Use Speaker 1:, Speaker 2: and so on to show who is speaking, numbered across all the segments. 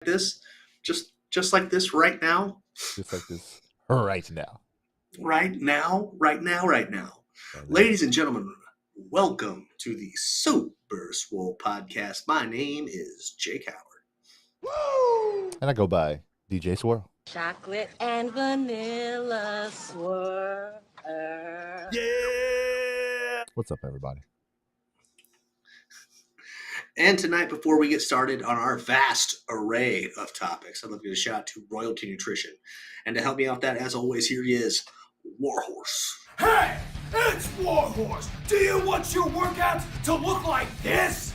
Speaker 1: this, just like this right now,
Speaker 2: Just like this right now.
Speaker 1: right now, right now, right now.
Speaker 2: Right now.
Speaker 1: Ladies and gentlemen, welcome to the Super Swole podcast. My name is Jake Howard.
Speaker 2: And I go by DJ Swirl.
Speaker 3: Chocolate and vanilla swirl.
Speaker 1: Yeah!
Speaker 2: What's up, everybody?
Speaker 1: And tonight, before we get started on our vast array of topics, I'd love to give a shout out to Royalty Nutrition. And to help me out with that, as always, here he is, Warhorse.
Speaker 4: Hey, it's Warhorse. Do you want your workouts to look like this?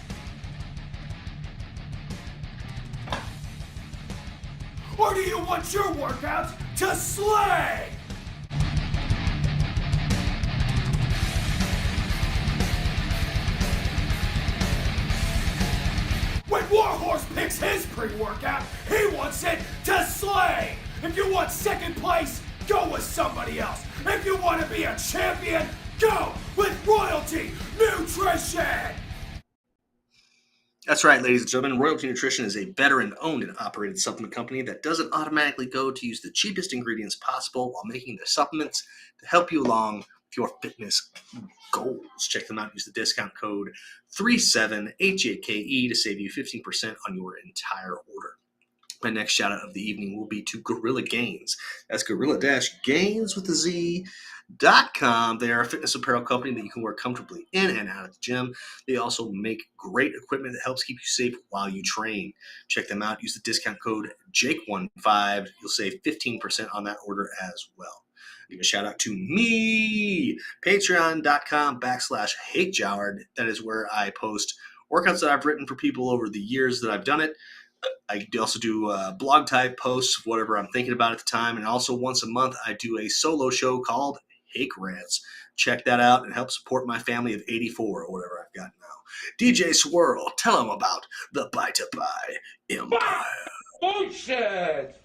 Speaker 4: Or do you want your workouts to slay? When Warhorse picks his pre-workout, he wants it to slay. If you want second place, go with somebody else. If you want to be a champion, go with Royalty Nutrition.
Speaker 1: That's right, ladies and gentlemen. Royalty Nutrition is a veteran-owned and operated supplement company that doesn't automatically go to use the cheapest ingredients possible while making their supplements to help you along with your fitness goals. Check them out. Use the discount code 37HAKE to save you 15% on your entire order. My next shout out of the evening will be to Gorilla Gains. That's Gorilla-Gains with a Z.com. They are a fitness apparel company that you can wear comfortably in and out of the gym. They also make great equipment that helps keep you safe while you train. Check them out. Use the discount code JAKE15. You'll save 15% on that order as well. Give a shout out to me, patreon.com/HateJoward. That is where I post workouts that I've written for people over the years that I've done it. I also do blog type posts, whatever I'm thinking about at the time. And also once a month, I do a solo show called Hake Rants. Check that out and help support my family of 84 or whatever I've got now. DJ Swirl, tell them about the Buy to Buy Empire.
Speaker 4: Bullshit!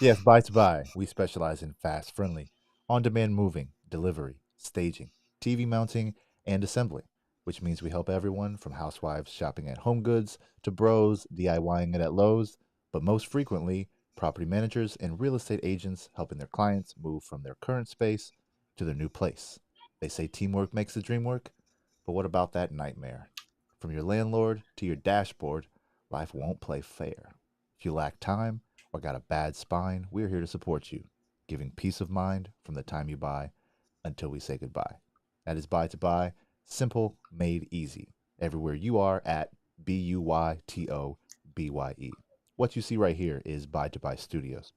Speaker 2: Yes, Buy to Buy. We specialize in fast, friendly, on-demand moving, delivery, staging, TV mounting, and assembly, which means we help everyone from housewives shopping at Home Goods to bros DIYing it at Lowe's, but most frequently, property managers and real estate agents helping their clients move from their current space to their new place. They say teamwork makes the dream work, but what about that nightmare? From your landlord to your dashboard, life won't play fair. If you lack time or got a bad spine, we're here to support you, giving peace of mind from the time you buy until we say goodbye. That is Buy to Buy. Simple, made easy. Everywhere you are at BUYTOBYE. What you see right here is Buy to Buy Studios.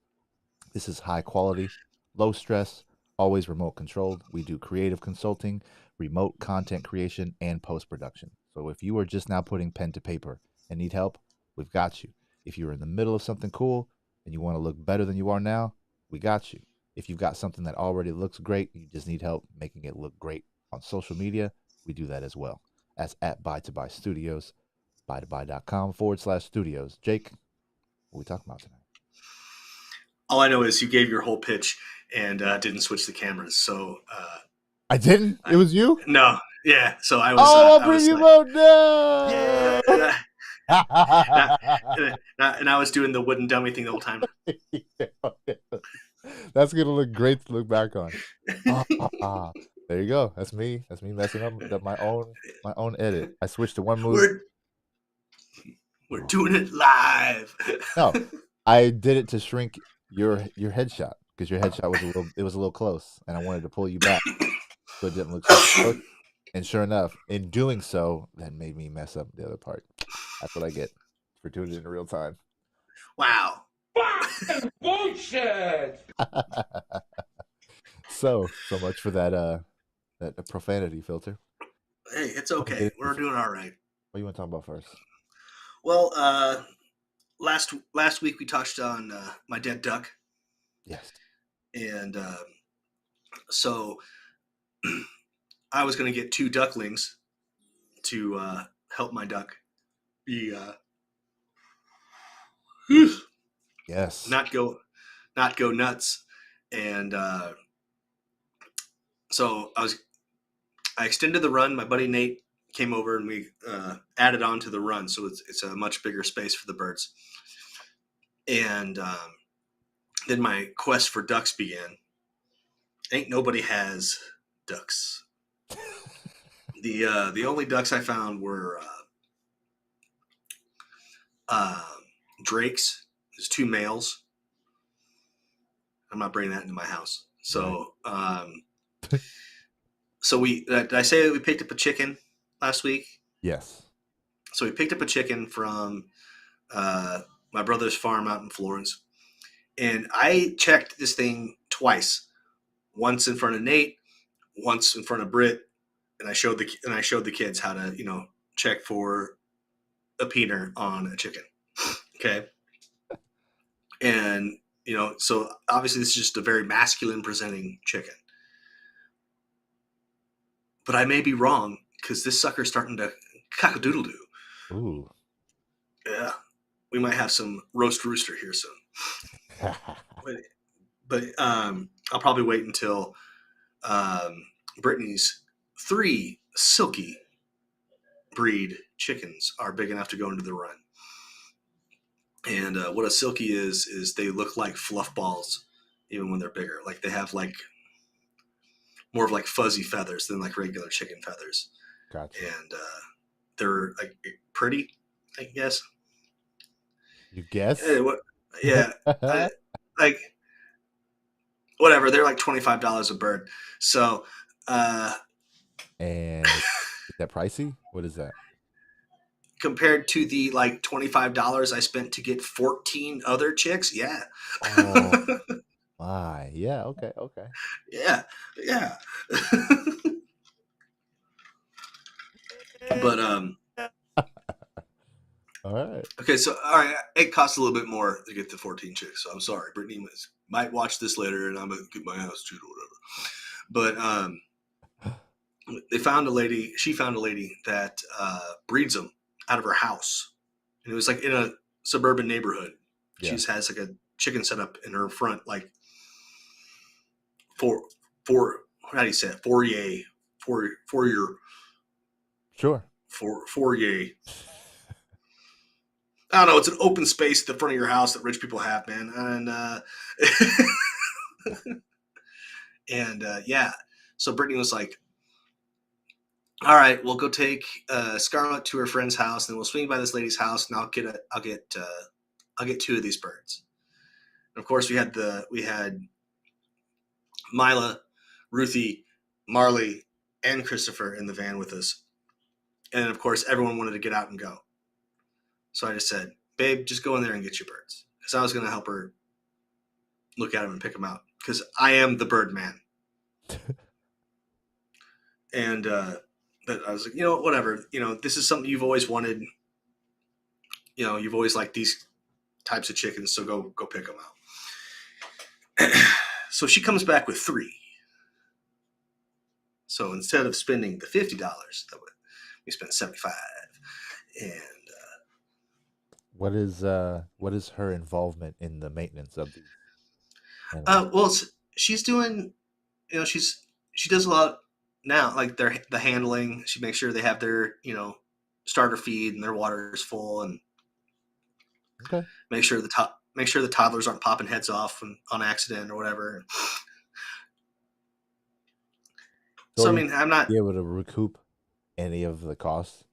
Speaker 2: This is high quality, low stress, always remote controlled. We do creative consulting, remote content creation, and post production. So if you are just now putting pen to paper and need help, we've got you. If you're in the middle of something cool and you want to look better than you are now, we got you. If you've got something that already looks great, you just need help making it look great on social media, we do that as well. That's at Buy to Buy Studios, buytobuy.com/studios. Jake, what are we talking about tonight?
Speaker 1: All I know is you gave your whole pitch and didn't switch the cameras. So
Speaker 2: I didn't? It was you?
Speaker 1: no, yeah. So I was.
Speaker 2: I'll bring you out now.
Speaker 1: And I was doing the wooden dummy thing the whole time.
Speaker 2: That's gonna look great to look back on. There you go. That's me. That's me messing up my own edit. I switched to one move.
Speaker 1: We're doing it live.
Speaker 2: No, I did it to shrink your headshot because your headshot was a little close, and I wanted to pull you back so it didn't look so close. And sure enough, in doing so, that made me mess up the other part. That's what I get for doing it in real time.
Speaker 1: Wow.
Speaker 4: Bullshit!
Speaker 2: So much for that profanity filter.
Speaker 1: Hey, it's okay. We're doing all right.
Speaker 2: What do you want to talk about first?
Speaker 1: Well, last week we touched on my dead duck.
Speaker 2: Yes.
Speaker 1: And so I was going to get 2 ducklings to help my duck be
Speaker 2: yes,
Speaker 1: not go nuts. And so I extended the run. My buddy Nate came over and we added on to the run, so it's a much bigger space for the birds. And then my quest for ducks began. Ain't nobody has ducks. The only ducks I found were drakes. There's 2 males. I'm not bringing that into my house. So, so did I say we picked up a chicken last week?
Speaker 2: Yes.
Speaker 1: So we picked up a chicken from my brother's farm out in Florence, and I checked this thing twice. Once in front of Nate, once in front of Britt, and I showed the kids how to check for a peener on a chicken. Okay, and so obviously this is just a very masculine presenting chicken, but I may be wrong because this sucker's starting to cock-a-doodle-doo.
Speaker 2: Ooh.
Speaker 1: Yeah, we might have some roast rooster here soon. But I'll probably wait until Brittany's 3 Silkie breed chickens are big enough to go into the run. And what a Silkie is they look like fluff balls even when they're bigger. Like they have like more of like fuzzy feathers than like regular chicken feathers.
Speaker 2: Gotcha.
Speaker 1: And they're like pretty, I guess.
Speaker 2: You guess?
Speaker 1: Yeah. Like whatever. They're like $25 a bird. So
Speaker 2: and is that pricey? What is that?
Speaker 1: compared to the like $25 I spent to get 14 other chicks, yeah.
Speaker 2: Oh my. Yeah, okay.
Speaker 1: Yeah. But
Speaker 2: All right.
Speaker 1: okay, so all right, it costs a little bit more to get the 14 chicks. So I'm sorry, Brittany might watch this later, and I'm gonna get my ass chewed or whatever. But they found a lady. She found a lady that breeds them out of her house, and it was like in a suburban neighborhood.
Speaker 2: Yeah.
Speaker 1: She has like a chicken setup in her front, like for how do you say it? Foyer.
Speaker 2: Sure.
Speaker 1: Foyer. I don't know. It's an open space at the front of your house that rich people have, man. And yeah. So Brittany was like, "All right, we'll go take Scarlett to her friend's house, and then we'll swing by this lady's house, and I'll get 2 of these birds." And of course, we had Mila, Ruthie, Marley, and Christopher in the van with us, and of course, everyone wanted to get out and go. So I just said, "Babe, just go in there and get your birds," because I was going to help her look at them and pick them out, because I am the bird man. And but I was like, whatever. This is something you've always wanted. You've always liked these types of chickens, so go pick them out. So she comes back with 3. So instead of spending the $50, we spent $75. And
Speaker 2: what is her involvement in the maintenance of these
Speaker 1: animals? Well, she's doing, she does a lot now, like the handling. She makes sure they have their, starter feed and their water is full, and
Speaker 2: okay.
Speaker 1: Make sure the toddlers aren't popping heads off on accident or whatever. So I mean, I'm not
Speaker 2: able to recoup any of the costs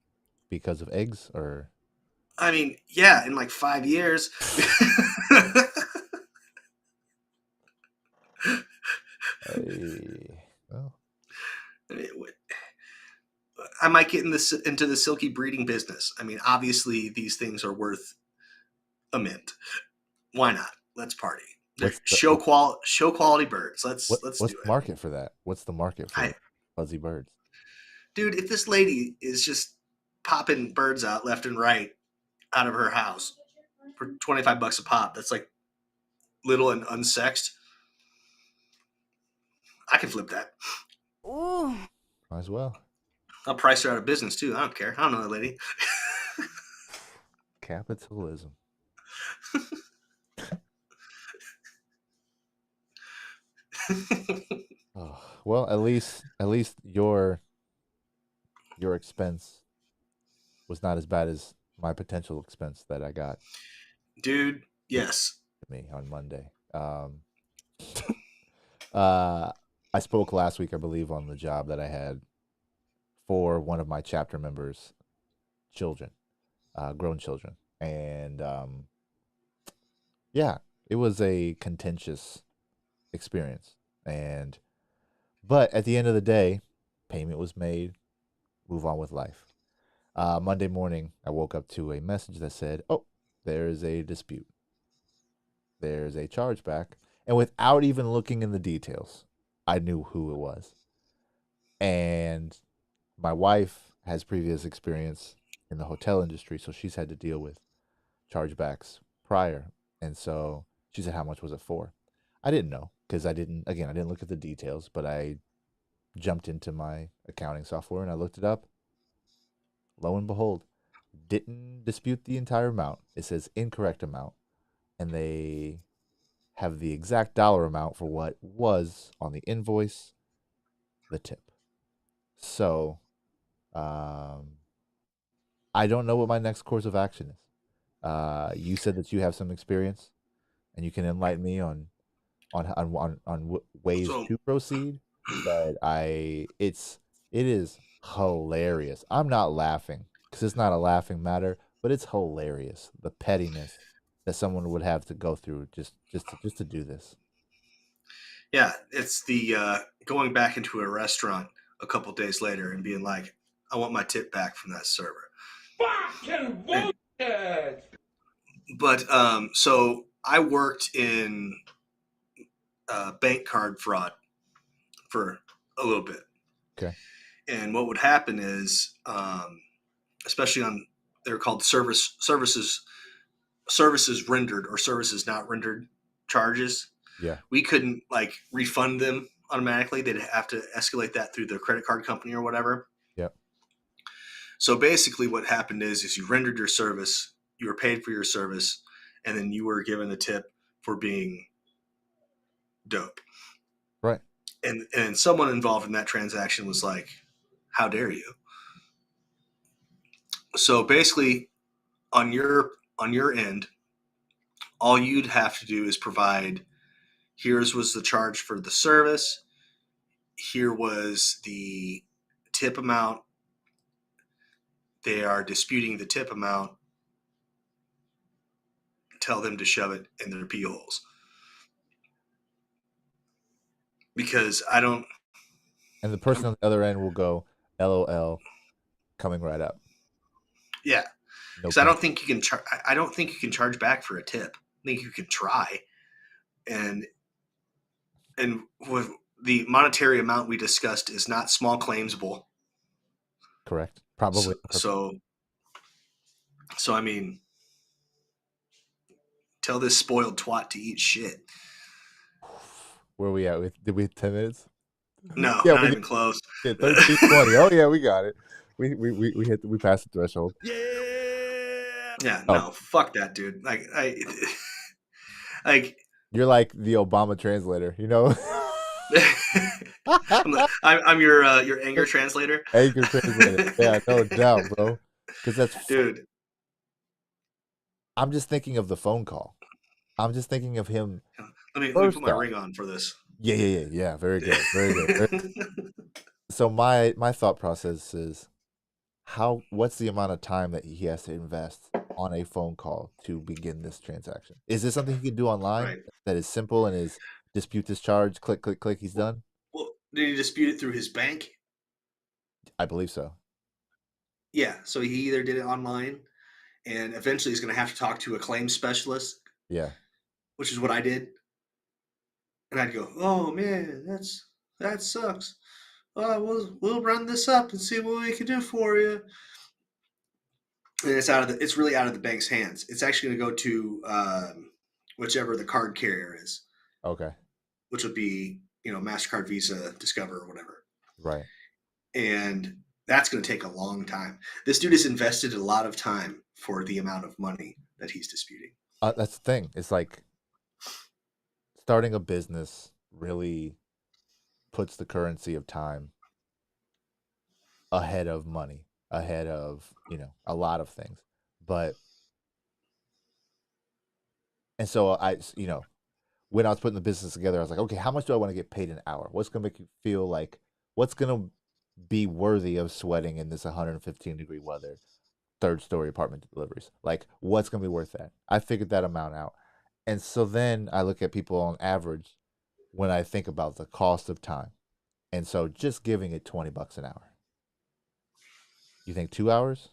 Speaker 2: because of eggs, or
Speaker 1: I mean, yeah, in like 5 years.
Speaker 2: Well.
Speaker 1: I might get into the Silkie breeding business. I mean, obviously these things are worth a mint. Why not? Let's party. Show quality birds. Let's do it.
Speaker 2: What's the market for that? What's the market for fuzzy birds?
Speaker 1: Dude, if this lady is just popping birds out left and right out of her house for $25 a pop, that's like little and unsexed. I can flip that.
Speaker 3: Ooh.
Speaker 2: Might as well.
Speaker 1: I'll price her out of business too. I don't care. I don't know that lady.
Speaker 2: Capitalism. Oh, well, at least your your expense was not as bad as my potential expense that I got
Speaker 1: Dude, yes.
Speaker 2: to me on Monday. Uh, I spoke last week, I believe, on the job that I had for one of my chapter members' children, grown children, and yeah, it was a contentious experience. And but at the end of the day, payment was made. Move on with life. Monday morning, I woke up to a message that said, "Oh, there is a dispute. There's a chargeback," and without even looking in the details, I knew who it was. And my wife has previous experience in the hotel industry, so she's had to deal with chargebacks prior. And so she said, "How much was it for?" I didn't know because I didn't look at the details, but I jumped into my accounting software and I looked it up. Lo and behold, didn't dispute the entire amount. It says incorrect amount, and they have the exact dollar amount for what was on the invoice, the tip. So, um, I don't know what my next course of action is. You said that you have some experience, and you can enlighten me on ways
Speaker 1: So
Speaker 2: to proceed. But it is hilarious. I'm not laughing because it's not a laughing matter, but it's hilarious the pettiness that someone would have to go through just to do this.
Speaker 1: yeah, it's the going back into a restaurant a couple days later and being like, I want my tip back from that server.
Speaker 4: Fucking bullshit!
Speaker 1: But so I worked in bank card fraud for a little bit.
Speaker 2: Okay.
Speaker 1: And what would happen is, especially on, they're called services rendered or services not rendered charges.
Speaker 2: Yeah.
Speaker 1: We couldn't like refund them automatically. They'd have to escalate that through the credit card company or whatever.
Speaker 2: Yep.
Speaker 1: So basically, what happened is you rendered your service, you were paid for your service, and then you were given a tip for being dope.
Speaker 2: Right.
Speaker 1: And someone involved in that transaction was like, "How dare you?" So basically, on your end, all you'd have to do is provide. Here's was the charge for the service. Here was the tip amount. They are disputing the tip amount. Tell them to shove it in their pee holes. Because I don't.
Speaker 2: And the person on the other end will go, "LOL," coming right up.
Speaker 1: Yeah,
Speaker 2: No
Speaker 1: because I
Speaker 2: pain.
Speaker 1: don't think you can. I don't think you can charge back for a tip. I think you can try, and with the monetary amount we discussed is not small claimsable.
Speaker 2: Correct.
Speaker 1: So,
Speaker 2: Probably.
Speaker 1: so, so I mean, tell this spoiled twat to eat shit.
Speaker 2: Where are we at? Did we hit 10 minutes?
Speaker 1: No,
Speaker 2: Yeah,
Speaker 1: not
Speaker 2: we
Speaker 1: even close.
Speaker 2: hit 13:20. Oh yeah, we got it. We passed the threshold.
Speaker 4: Yeah!
Speaker 1: Yeah,
Speaker 2: Oh,
Speaker 1: no, fuck that, dude. Like like
Speaker 2: you're like the Obama translator, you know?
Speaker 1: I'm your anger translator,
Speaker 2: Anchor translator. Yeah, no doubt, bro. Because
Speaker 1: dude.
Speaker 2: I'm just thinking of the phone call. I'm just thinking of him
Speaker 1: Let me put
Speaker 2: first
Speaker 1: my
Speaker 2: off.
Speaker 1: ring on for this.
Speaker 2: Yeah. Very good. Very good. So my thought process is what's the amount of time that he has to invest on a phone call to begin this transaction? Is this something he can do online
Speaker 1: Right.
Speaker 2: that is simple and is dispute this charge, click, click, click, he's done?
Speaker 1: Well, did he dispute it through his bank?
Speaker 2: I believe so.
Speaker 1: Yeah. So he either did it online, and eventually he's going to have to talk to a claims specialist,
Speaker 2: Yeah.
Speaker 1: which is what I did. And I'd go, "Oh man, that sucks. We'll run this up and see what we can do for you." And it's really out of the bank's hands. It's actually going to go to whichever the card carrier is,
Speaker 2: Okay.
Speaker 1: which would be Mastercard, Visa, Discover, or whatever.
Speaker 2: Right.
Speaker 1: And that's going to take a long time. This dude has invested a lot of time for the amount of money that he's disputing.
Speaker 2: That's the thing. It's like starting a business really puts the currency of time ahead of money, ahead of, a lot of things. But and so when I was putting the business together, I was like, okay, how much do I want to get paid an hour? What's going to make you feel like, what's going to be worthy of sweating in this 115-degree weather, third story apartment deliveries? Like, what's going to be worth that? I figured that amount out. And so then I look at people on average when I think about the cost of time. And so just giving it $20 an hour. You think 2 hours?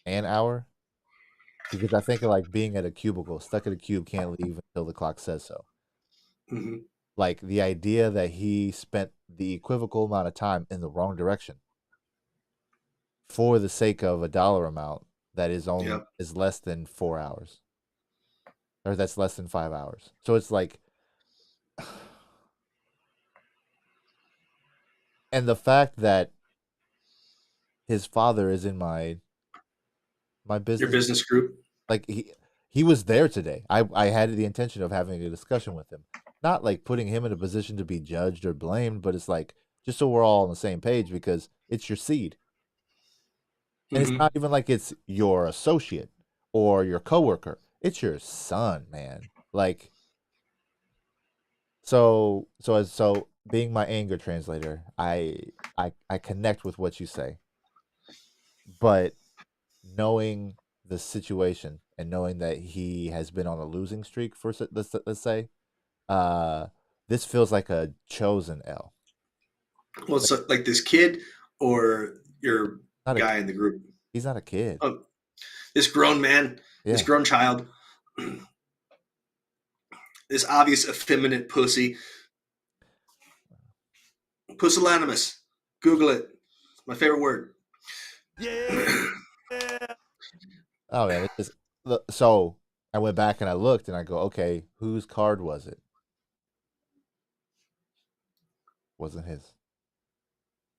Speaker 2: An hour? Because I think of like being at a cubicle, stuck at a cube, can't leave until the clock says so.
Speaker 1: Mm-hmm.
Speaker 2: Like the idea that he spent the equivocal amount of time in the wrong direction for the sake of a dollar amount that
Speaker 1: Yep.
Speaker 2: is less than 4 hours, or that's less than 5 hours. So it's like, and the fact that his father is in my
Speaker 1: Your
Speaker 2: business,
Speaker 1: business group.
Speaker 2: like he was there today. I had the intention of having a discussion with him, not like putting him in a position to be judged or blamed, but it's like just so we're all on the same page because it's your seed. And it's
Speaker 1: Mm-hmm.
Speaker 2: not even like it's your associate or your coworker. It's your son, man. Like so being my anger translator, I connect with what you say. But knowing the situation and knowing that he has been on a losing streak for let's say, uh this feels like a chosen L.
Speaker 1: Well,
Speaker 2: Like,
Speaker 1: so like this kid or your
Speaker 2: not a
Speaker 1: guy in the group.
Speaker 2: he's not a kid.
Speaker 1: Oh, this grown man, this
Speaker 2: Yeah.
Speaker 1: grown child, this obvious effeminate pussy, pusillanimous. Google it. It's my favorite word.
Speaker 2: Oh man, it's just so I went back and I looked and I go, okay, whose card was it? Wasn't his.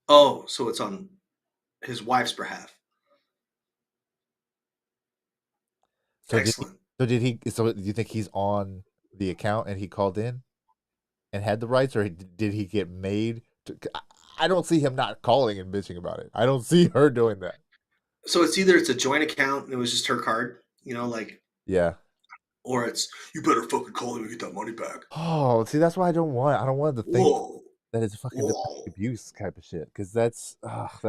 Speaker 1: Oh, so it's on his wife's behalf.
Speaker 2: So did he?
Speaker 1: Excellent.
Speaker 2: So did he? So do you think he's on the account and he called in and had the rights, or did he get made? I don't see him not calling and bitching about it. I don't see her doing that.
Speaker 1: So it's either it's a joint account and it was just her card, like,
Speaker 2: Yeah.
Speaker 1: or it's you better fucking call him and get that money back.
Speaker 2: Oh, see, that's why I don't want. I don't want to think
Speaker 1: Whoa,
Speaker 2: that it's fucking domestic
Speaker 1: whoa.
Speaker 2: abuse type of shit, because that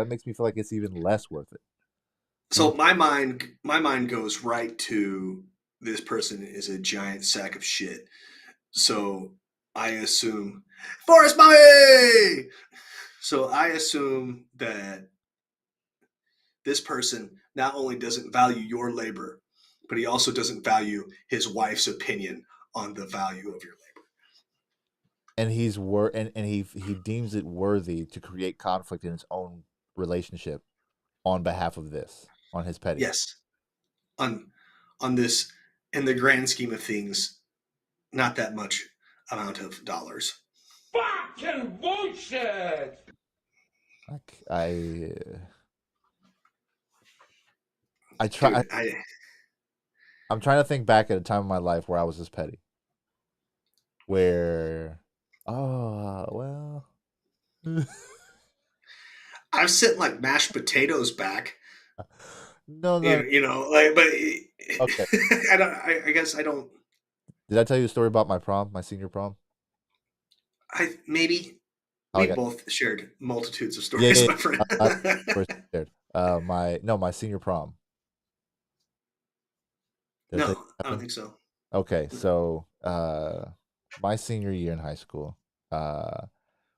Speaker 2: makes me feel like it's even less worth it.
Speaker 1: So my mind goes right to this person is a giant sack of shit. So I assume Forest Mommy. So I assume that this person not only doesn't value your labor, but he also doesn't value his wife's opinion on the value of your labor.
Speaker 2: And he deems it worthy to create conflict in his own relationship on behalf of this, on his petty.
Speaker 1: Yes, on this, in the grand scheme of things, not that much amount of dollars.
Speaker 4: Fucking bullshit!
Speaker 2: Like I try.
Speaker 1: Dude,
Speaker 2: I'm trying to think back at a time in my life where I was this petty. Where, oh well,
Speaker 1: I've sent like mashed potatoes back.
Speaker 2: no, no.
Speaker 1: Like, but
Speaker 2: Okay,
Speaker 1: I don't. I guess I don't.
Speaker 2: did I tell you a story about my prom, my senior prom?
Speaker 1: Maybe
Speaker 2: Oh, I
Speaker 1: we
Speaker 2: got
Speaker 1: both shared multitudes of
Speaker 2: yeah,
Speaker 1: stories,
Speaker 2: yeah.
Speaker 1: my friend.
Speaker 2: First shared. My senior prom. Did I tell you
Speaker 1: No,
Speaker 2: what
Speaker 1: I don't
Speaker 2: happened?
Speaker 1: think so.
Speaker 2: Okay, so my senior year in high school,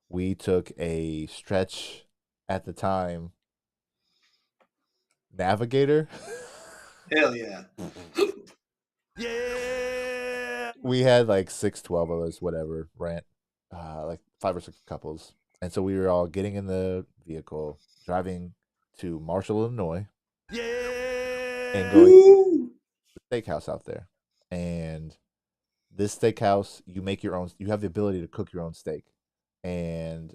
Speaker 2: we took a stretch at the time navigator.
Speaker 1: Hell yeah.
Speaker 4: Yeah!
Speaker 2: We had like 6, 12 of us, whatever, rent, like 5 or 6 couples. And so we were all getting in the vehicle, driving to Marshall, Illinois, and
Speaker 4: Yeah!
Speaker 2: going to
Speaker 1: Woo!
Speaker 2: the steakhouse out there. And this steakhouse, you have the ability to cook your own steak. And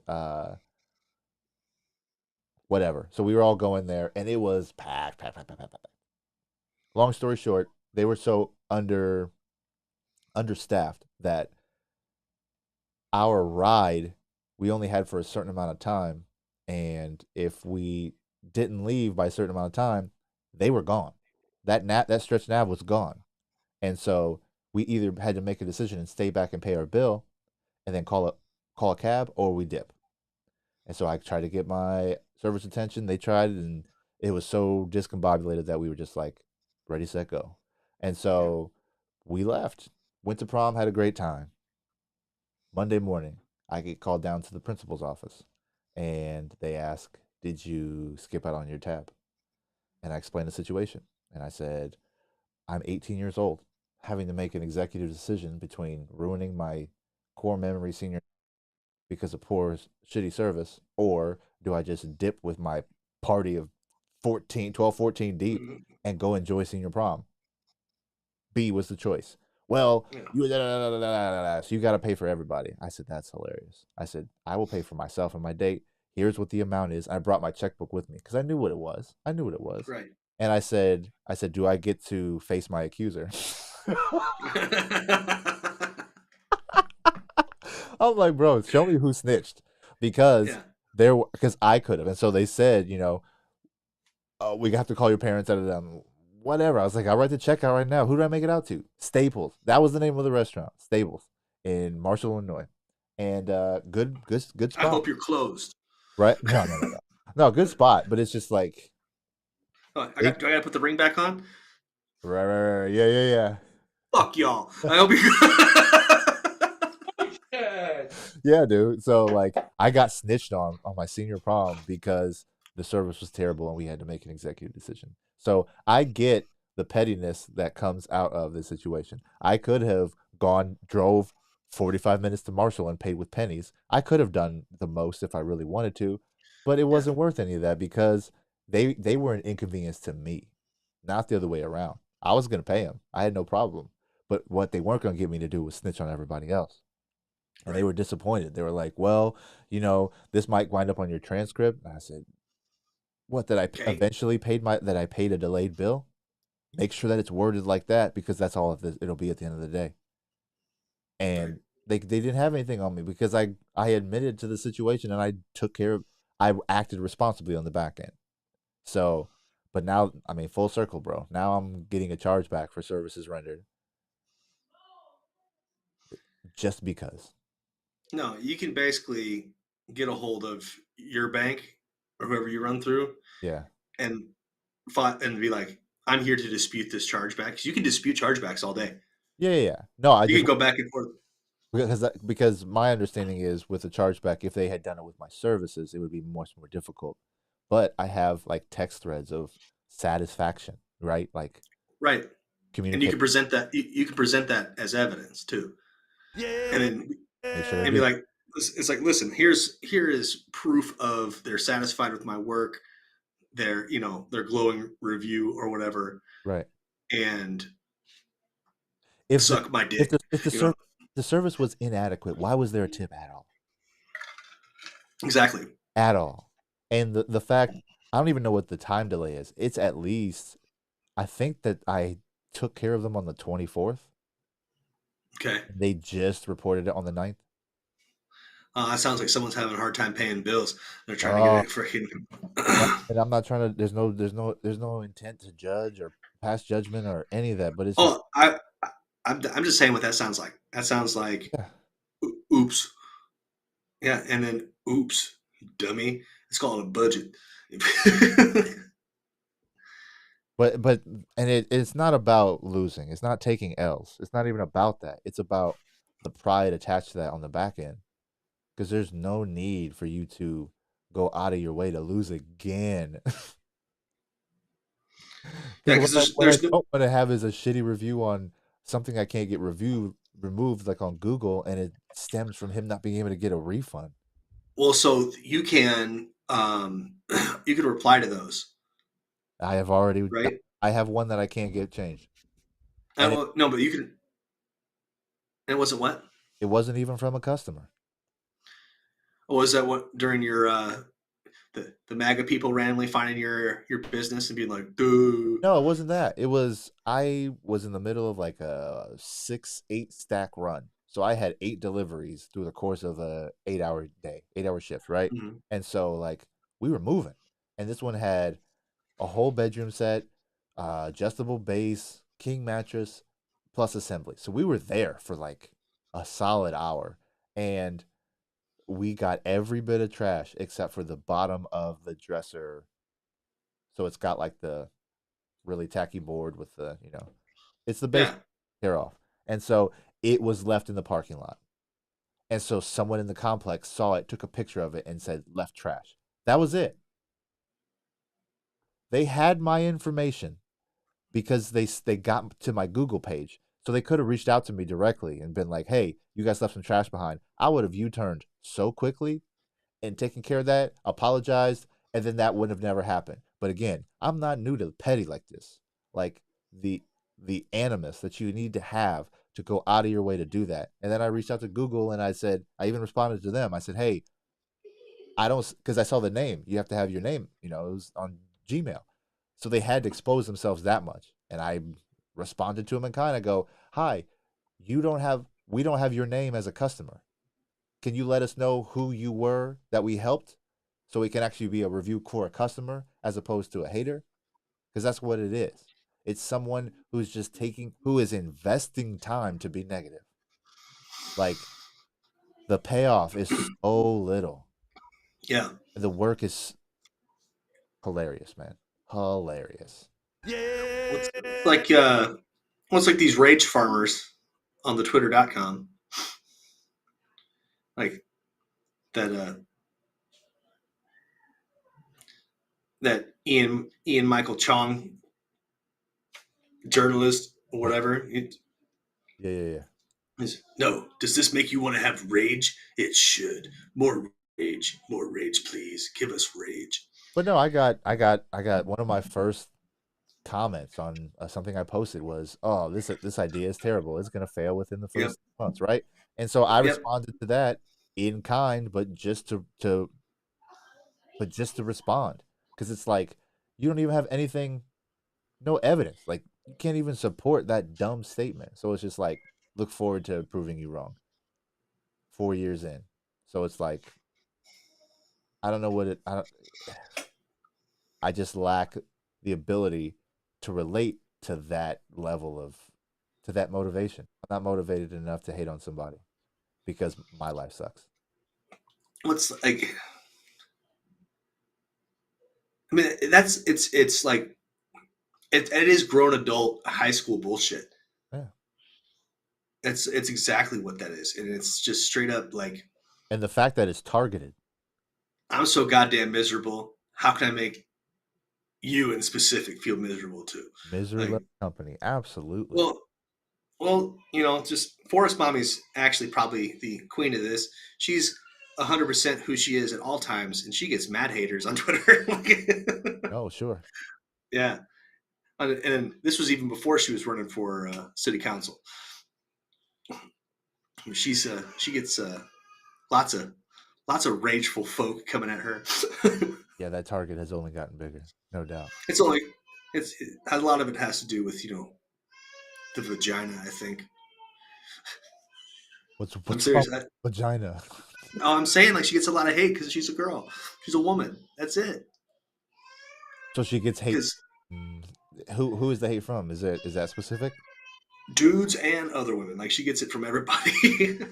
Speaker 2: whatever. So we were all going there, and it was packed, packed, packed, packed, packed, packed. Long story short, they were so understaffed that our ride we only had for a certain amount of time, and if we didn't leave by a certain amount of time, they were gone. That stretch nav was gone, and so we either had to make a decision and stay back and pay our bill, and then call a cab, or we dip. And so I tried to get my service attention. They tried, and it was so discombobulated that we were just like, ready, set, go. And
Speaker 1: Yeah.
Speaker 2: so we left, went to prom, had a great time. Monday morning, I get called down to the principal's office, and they ask, "Did you skip out on your tab?" And I explained the situation. And I said, "I'm 18 years old, having to make an executive decision between ruining my core memory senior because of poor, shitty service, or do I just dip with my party of 14, 12, 14 deep
Speaker 1: Mhm.
Speaker 2: and go enjoy senior prom?" B was the choice. Well,
Speaker 1: Yeah.
Speaker 2: you da, da, da, da, da, da, so you got to pay for everybody. I said, that's hilarious. I said, I will pay for myself and my date. Here's what the amount is. I brought my checkbook with me because I knew what it was. I knew what it was.
Speaker 1: Right.
Speaker 2: And I said, do I get to face my accuser? I'm like, bro, show me who snitched, because
Speaker 1: Yeah.
Speaker 2: because I could have. And so they said, oh, we have to call your parents out of them. Whatever. I was like, I'll write the check out right now. Who do I make it out to? Staples. That was the name of the restaurant. Staples in Marshall, Illinois. And good
Speaker 1: I
Speaker 2: spot.
Speaker 1: hope you're closed.
Speaker 2: Right? No, no, no, no. No, good spot. But it's just like
Speaker 1: Oh, do I
Speaker 2: they,
Speaker 1: gotta put the ring back on?
Speaker 2: right. Yeah, yeah, yeah.
Speaker 1: Fuck y'all. I hope you.
Speaker 2: Yeah, dude. So like I got snitched on my senior prom because the service was terrible and we had to make an executive decision. So I get the pettiness that comes out of this situation. I could have drove 45 minutes to Marshall and paid with pennies. I could have done the most if I really wanted to, but it
Speaker 1: Yeah.
Speaker 2: wasn't worth any of that because they were an inconvenience to me, not the other way around. I was going to pay them. I had no problem. But what they weren't going to get me to do was snitch on everybody else. And they
Speaker 1: Right.
Speaker 2: were disappointed. They were like, "Well, this might wind up on your transcript." And I said, "What? That I
Speaker 1: Okay.
Speaker 2: eventually paid a delayed bill? Make sure that it's worded like that because that's all of this it'll be at the end of the day."
Speaker 1: Right.
Speaker 2: And they didn't have anything on me because I admitted to the situation and I took care of. I acted responsibly on the back end. So, but now, I mean, full circle, bro. Now I'm getting a chargeback for services rendered just because.
Speaker 1: No, you can basically get a hold of your bank or whoever you run through
Speaker 2: Yeah.
Speaker 1: and and be like, I'm here to dispute this chargeback. 'Cause you can dispute chargebacks all day.
Speaker 2: Yeah, yeah, yeah. No, I
Speaker 1: You
Speaker 2: just
Speaker 1: can go back and forth.
Speaker 2: because my understanding is with the chargeback, if they had done it with my services, it would be much more difficult. But I have like text threads of satisfaction, right? Like
Speaker 1: Right. And you
Speaker 2: communicate,
Speaker 1: can present that. You can present that as evidence too, and then
Speaker 2: make sure they
Speaker 1: and be
Speaker 2: do.
Speaker 1: like, it's like, listen, here is proof of they're satisfied with my work, their glowing review or whatever,
Speaker 2: Right.
Speaker 1: and
Speaker 2: If the
Speaker 1: suck my
Speaker 2: if
Speaker 1: dick. You know
Speaker 2: the service was inadequate, why was there a tip at all?
Speaker 1: exactly.
Speaker 2: At all. And the fact I don't even know what the time delay is. It's at least I think that I took care of them on the 24th.
Speaker 1: Okay.
Speaker 2: They just reported it on the 9th.
Speaker 1: That sounds like someone's having a hard time paying bills. They're trying to get
Speaker 2: Oh,
Speaker 1: it freaking.
Speaker 2: and I'm not trying to. There's no intent to judge or pass judgment or any of that. But it's just
Speaker 1: Oh, I'm just saying what that sounds like. That sounds like
Speaker 2: yeah.
Speaker 1: oops. Yeah, and then oops, you dummy. It's called a budget.
Speaker 2: But and it's not about losing. It's not taking L's. It's not even about that. It's about the pride attached to that on the back end. Because there's no need for you to go out of your way to lose again.
Speaker 1: Yeah,
Speaker 2: Because
Speaker 1: because
Speaker 2: what I
Speaker 1: there's no,
Speaker 2: don't want to have is a shitty review on something I can't get removed, like on Google, and it stems from him not being able to get a refund.
Speaker 1: well, so you can you can reply to those,
Speaker 2: I have already,
Speaker 1: right?
Speaker 2: I have one that I can't get changed, and
Speaker 1: Well, no, but you can. And was it what?
Speaker 2: it wasn't even from a customer.
Speaker 1: Or was that what during your the MAGA people randomly finding your business and being like, dude,
Speaker 2: No, it wasn't that. It was I was in the middle of like a 6-8 stack run. So I had 8 deliveries through the course of a 8-hour day, 8-hour shift, right?
Speaker 1: mhm,
Speaker 2: And so like we were moving. And this one had a whole bedroom set, adjustable base, king mattress, plus assembly. So we were there for like a solid hour, and we got every bit of trash except for the bottom of the dresser. So it's got like the really tacky board with the, it's the base
Speaker 1: Yeah.
Speaker 2: tear off. And so it was left in the parking lot. And so someone in the complex saw it, took a picture of it, and said left trash. That was it. They had my information because they got to my Google page. So they could have reached out to me directly and been like, "Hey, you guys left some trash behind." I would have U-turned so quickly and taken care of that, apologized, and then that would have never happened. But again, I'm not new to petty like this. Like the animus that you need to have to go out of your way to do that. And then I reached out to Google and I said, I even responded to them. I said, "Hey, I don't," because I saw the name. You have to have your name. It was on Gmail. So they had to expose themselves that much. And I responded to them in kind. I go, "Hi, we don't have your name as a customer. Can you let us know who you were that we helped so we can actually be a review core customer as opposed to a hater?" Because that's what it is. It's someone who is investing time to be negative. Like the payoff is so little.
Speaker 1: Yeah.
Speaker 2: The work is hilarious, man. Hilarious.
Speaker 1: It's like it's like these rage farmers on the Twitter.com, like that that Ian Michael Chong, journalist or whatever.
Speaker 2: Yeah.
Speaker 1: No, does this make you want to have rage? It should. More rage, please. Give us rage.
Speaker 2: But no, I got one of my first comments on something I posted was, "Oh, this idea is terrible. It's gonna fail within the
Speaker 1: Yep.
Speaker 2: first months, right?" And so I
Speaker 1: Yep.
Speaker 2: responded to that in kind, but just to respond, because it's like you don't even have anything, no evidence. Like you can't even support that dumb statement. So it's just like, look forward to proving you wrong. 4 years in, so it's like I don't know what it. I just lack the ability to relate to that level of to that motivation. I'm not motivated enough to hate on somebody because my life sucks.
Speaker 1: What's like? I mean, it's like it is grown adult high school bullshit.
Speaker 2: Yeah.
Speaker 1: It's exactly what that is, and it's just straight up like,
Speaker 2: And the fact that it's targeted.
Speaker 1: I'm so goddamn miserable. How can I make you in specific feel miserable too?
Speaker 2: Misery
Speaker 1: Like,
Speaker 2: loves company. Absolutely.
Speaker 1: well, just Forest Mommy's actually probably the queen of this. She's 100% who she is at all times, and she gets mad haters on Twitter.
Speaker 2: Oh, sure.
Speaker 1: Yeah, and this was even before she was running for city council. She gets lots of rageful folk coming at her.
Speaker 2: Yeah, that target has only gotten bigger, no doubt.
Speaker 1: It's only a lot of it has to do with the vagina. I think.
Speaker 2: What's
Speaker 1: I'm
Speaker 2: what's wrong
Speaker 1: serious.
Speaker 2: with vagina?
Speaker 1: I'm saying like she gets a lot of hate because she's a girl. She's a woman. That's it.
Speaker 2: So she gets hate.
Speaker 1: Because
Speaker 2: Mm, who is the hate from? Is that specific?
Speaker 1: dudes and other women, like she gets it from everybody.
Speaker 2: Yeah.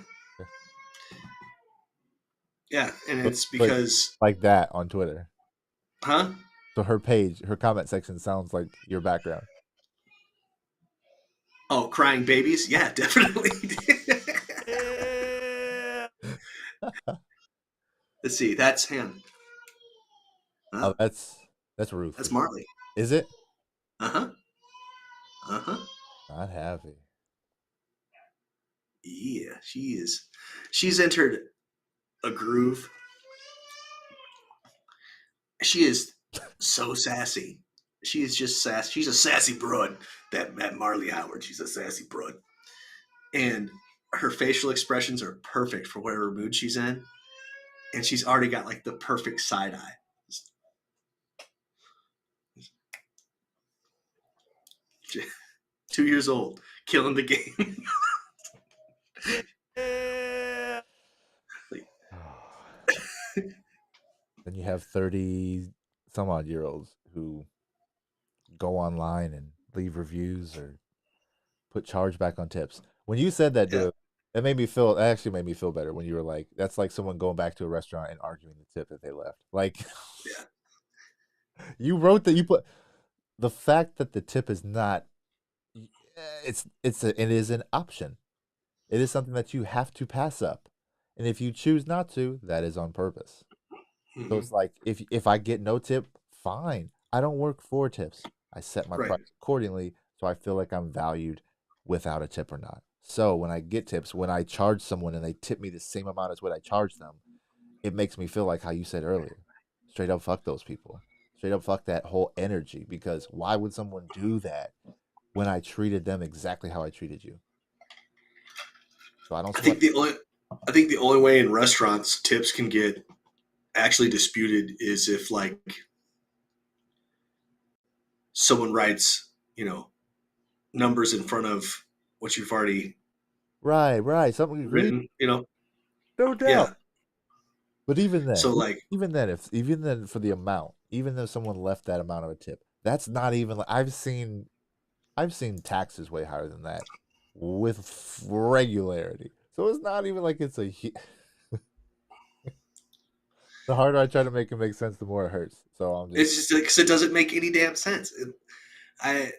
Speaker 1: Yeah, and
Speaker 2: But,
Speaker 1: it's
Speaker 2: but
Speaker 1: because,
Speaker 2: like that on Twitter.
Speaker 1: huh?
Speaker 2: So her comment section sounds like your background.
Speaker 1: Oh, crying babies. Yeah, definitely. Let's see. That's him. Huh?
Speaker 2: Oh, that's Ruth for
Speaker 1: That's
Speaker 2: sure.
Speaker 1: Marley.
Speaker 2: Is it?
Speaker 1: Uh huh. Uh huh.
Speaker 2: Not happy.
Speaker 1: Yeah, she is. She's entered a groove. She is so sassy. She is just sass. She's a sassy broad. That Marley Howard. She's a sassy broad, and her facial expressions are perfect for whatever mood she's in. And she's already got like the perfect side eye. 2 years old, killing the game. Like,
Speaker 2: Then you have 30 some odd year olds who go online and leave reviews or put chargeback on tips. When you said that,
Speaker 1: Yeah,
Speaker 2: dude, it actually made me feel better when you were like, that's like someone going back to a restaurant and arguing the tip that they left. Like,
Speaker 1: yeah.
Speaker 2: you wrote that you put the fact that the tip is not, it is an option. It is something that you have to pass up. And if you choose not to, that is on purpose. So
Speaker 1: Hmm.
Speaker 2: it's like if I get no tip, fine. I don't work for tips. I set my
Speaker 1: Right.
Speaker 2: price accordingly so I feel like I'm valued without a tip or not. So when I get tips, when I charge someone and they tip me the same amount as what I charge them, it makes me feel like how you said earlier. Straight up fuck those people. Straight up fuck that whole energy because why would someone do that when I treated them exactly how I treated you? So I don't
Speaker 1: I
Speaker 2: sweat.
Speaker 1: think the only I think the only way in restaurants tips can get actually disputed is if like someone writes, numbers in front of what you've already
Speaker 2: Right, right. Something agreed.
Speaker 1: written.
Speaker 2: No doubt.
Speaker 1: Yeah.
Speaker 2: But even then,
Speaker 1: So like,
Speaker 2: even then for the amount, even though someone left that amount of a tip, that's not even like I've seen taxes way higher than that with regularity. So it's not even like it's the harder I try to make it make sense, the more it hurts. So I'm just
Speaker 1: it's just like 'cause it doesn't make any damn sense. I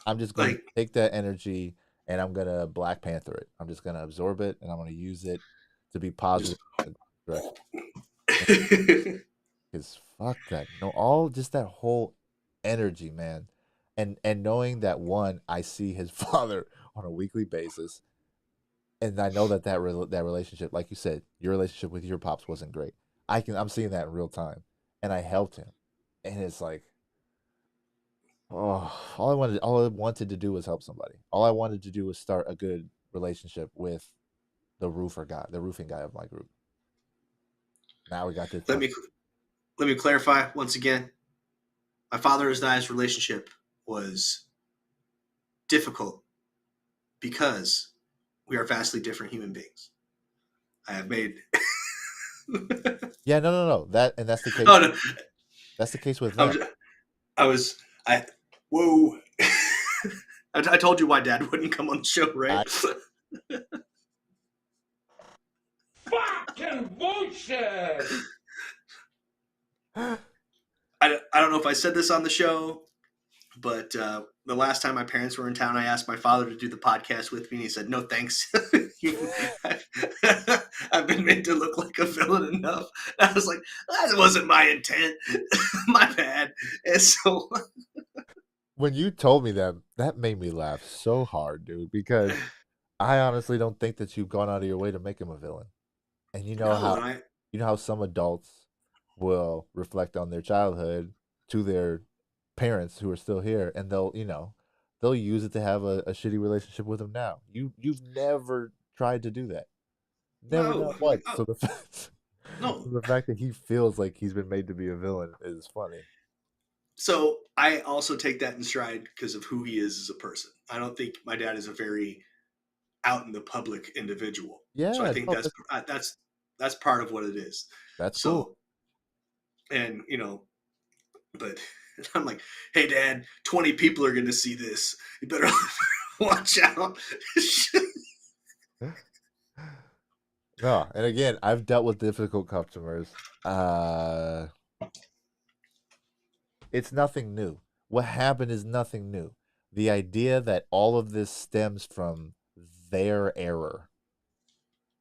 Speaker 2: I'm just going to
Speaker 1: like
Speaker 2: take that energy and I'm going to Black Panther it. I'm just going to absorb it and I'm going to use it to be
Speaker 1: just
Speaker 2: positive direction. Because fuck that. No, all just that whole energy, man. And knowing that one, I see his father on a weekly basis, and I know that that relationship, like you said, your relationship with your pops wasn't great. I'm seeing that in real time, and I helped him, and it's like, oh, all I wanted to do was help somebody. All I wanted to do was start a good relationship with the roofing guy of my group. Now we got this
Speaker 1: let
Speaker 2: fuck.
Speaker 1: me let me clarify once again. My father and I's relationship was difficult because we are vastly different human beings. I have made.
Speaker 2: Yeah, no, no, no. That's the case.
Speaker 1: Oh no!
Speaker 2: That's the case with
Speaker 1: I
Speaker 2: them.
Speaker 1: was. I was. I. Whoa! I told you why Dad wouldn't come on the show, right?
Speaker 2: I
Speaker 4: Fucking bullshit!
Speaker 1: I don't know if I said this on the show, but the last time my parents were in town, I asked my father to do the podcast with me, and he said, "No, thanks. I've been made to look like a villain enough." And I was like, "That wasn't my intent. My bad." And so,
Speaker 2: when you told me that, that made me laugh so hard, dude, because I honestly don't think that you've gone out of your way to make him a villain. And
Speaker 1: no, and I
Speaker 2: you know how some adults will reflect on their childhood to their parents who are still here and they'll use it to have a shitty relationship with them now. You've never tried to do that. Never
Speaker 1: no,
Speaker 2: not once.
Speaker 1: oh,
Speaker 2: So the fact,
Speaker 1: no.
Speaker 2: so the fact that he feels like he's been made to be a villain is funny.
Speaker 1: So I also take that in stride because of who he is as a person. I don't think my dad is a very out in the public individual. So I
Speaker 2: Yeah,
Speaker 1: think
Speaker 2: no,
Speaker 1: that's part of what it is.
Speaker 2: that's cool.
Speaker 1: So and but I'm like, hey Dad, 20 people are gonna see this. You better watch out.
Speaker 2: No, and again, I've dealt with difficult customers. It's nothing new. What happened is nothing new. The idea that all of this stems from their error.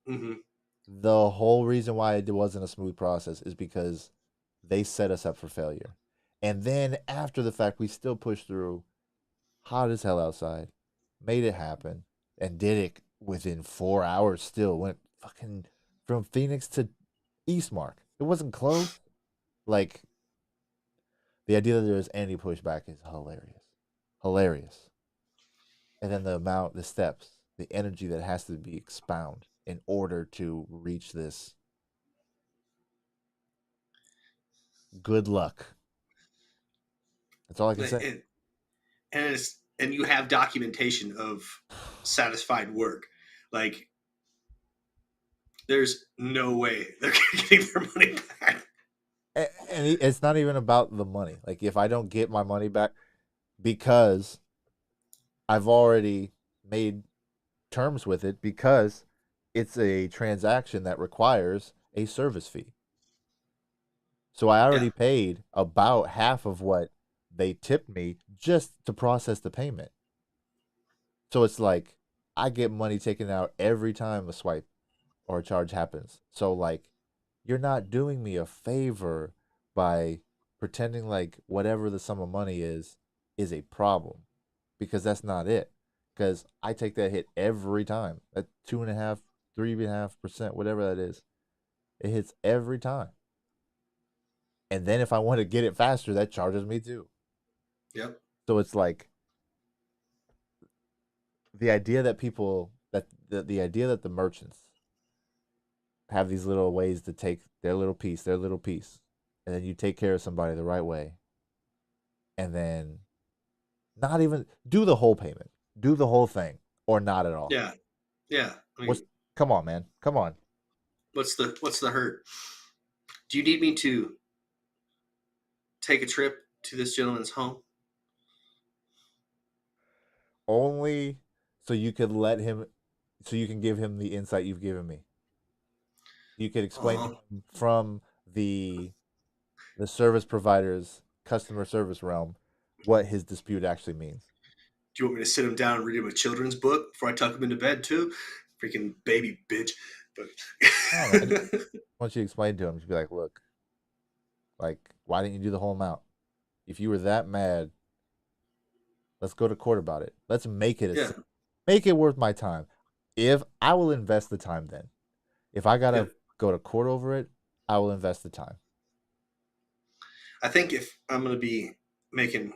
Speaker 1: Hmm.
Speaker 2: The whole reason why it wasn't a smooth process is because they set us up for failure. And then after the fact, we still pushed through, hot as hell outside, made it happen, and did it within 4 hours still. Went fucking from Phoenix to Eastmark. It wasn't close. Like, the idea that there was any pushback is hilarious. Hilarious. And then the steps, the energy that has to be expound in order to reach this. Good luck. That's all I can say.
Speaker 1: And you have documentation of satisfied work. Like There's no way they're getting their money back.
Speaker 2: And it's not even about the money. Like if I don't get my money back because I've already made terms with it because it's a transaction that requires a service fee. So I already
Speaker 1: Yeah.
Speaker 2: paid about half of what they tipped me just to process the payment. So it's like I get money taken out every time a swipe or a charge happens. So like you're not doing me a favor by pretending like whatever the sum of money is a problem because that's not it. Because I take that hit every time. That 2.5, 3.5%, whatever that is, it hits every time. And then if I want to get it faster, that charges me too.
Speaker 1: Yep.
Speaker 2: So it's like the idea that the idea that the merchants have these little ways to take their little piece, and then you take care of somebody the right way, and then not even do the whole payment, do the whole thing, or not at all.
Speaker 1: Yeah. Yeah. I
Speaker 2: What's
Speaker 1: mean,
Speaker 2: come on, man, come on.
Speaker 1: what's the hurt? Do you need me to take a trip to this gentleman's home?
Speaker 2: Only so you could let him, so you can give him the insight you've given me. You could explain to
Speaker 1: Oh,
Speaker 2: him from the service provider's customer service realm what his dispute actually means.
Speaker 1: do you want me to sit him down and read him a children's book before I tuck him into bed too? Freaking baby bitch. But
Speaker 2: No, man, I just want you to explain to him. Just be like, look, like, why didn't you do the whole amount? If you were that mad, let's go to court about it. Let's make it
Speaker 1: yeah,
Speaker 2: make it worth my time. If I will invest the time, then if I
Speaker 1: yeah.
Speaker 2: gotta go to court over it, I will invest the time.
Speaker 1: I think if I'm gonna be making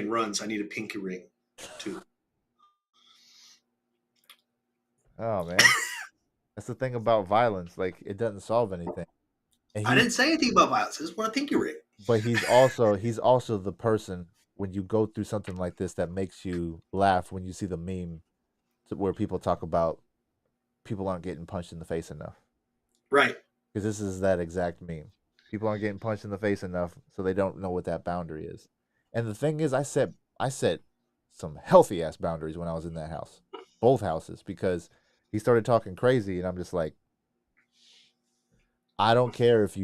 Speaker 1: runs, I need a pinky ring too.
Speaker 2: Oh man, that's the thing about violence. Like it doesn't solve anything. And
Speaker 1: I didn't say anything about violence. I just want a pinky ring.
Speaker 2: but he's also the person when you go through something like this that makes you laugh when you see the meme where people talk about people aren't getting punched in the face enough.
Speaker 1: Right.
Speaker 2: Because this is that exact meme. People aren't getting punched in the face enough, so they don't know what that boundary is. And the thing is, I set some healthy ass boundaries when I was in that house, both houses, because he started talking crazy, and I'm just like, I don't care if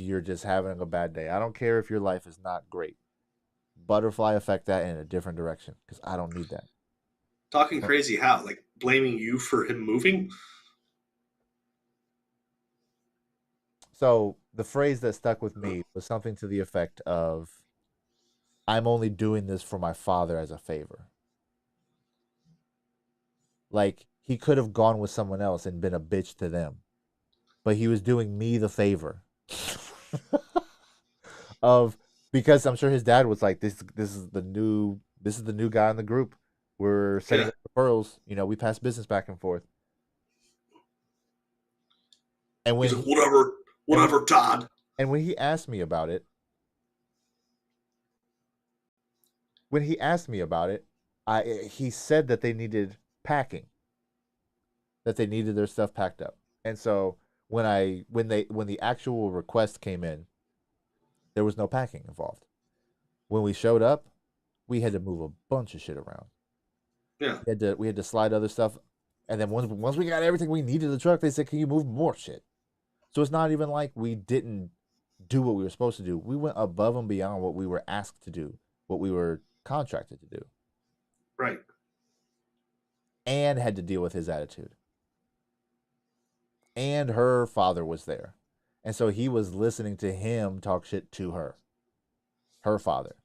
Speaker 2: you're just having a bad day. I don't care if your life is not great. Butterfly affect that in a different direction because I don't need that.
Speaker 1: Talking crazy how? Like blaming you for him moving?
Speaker 2: So the phrase that stuck with me was something to the effect of, "I'm only doing this for my father as a favor." Like he could have gone with someone else and been a bitch to them, but he was doing me the favor of because I'm sure his dad was like, "This is the new guy in the group. We're setting
Speaker 1: Yeah.
Speaker 2: up referrals. We pass business back and forth." And when
Speaker 1: He's like,
Speaker 2: he
Speaker 1: whatever,
Speaker 2: and when,
Speaker 1: whatever, Todd.
Speaker 2: and when he asked me about it, he said that they needed packing, that they needed their stuff packed up. And so when the actual request came in, there was no packing involved. When we showed up, we had to move a bunch of shit around.
Speaker 1: Yeah.
Speaker 2: We had to slide other stuff, and then once we got everything we needed in the truck, they said, "Can you move more shit?" So it's not even like we didn't do what we were supposed to do. We went above and beyond what we were asked to do, what we were contracted to do,
Speaker 1: Right.
Speaker 2: and had to deal with his attitude. And her father was there. And so he was listening to him talk shit to her father.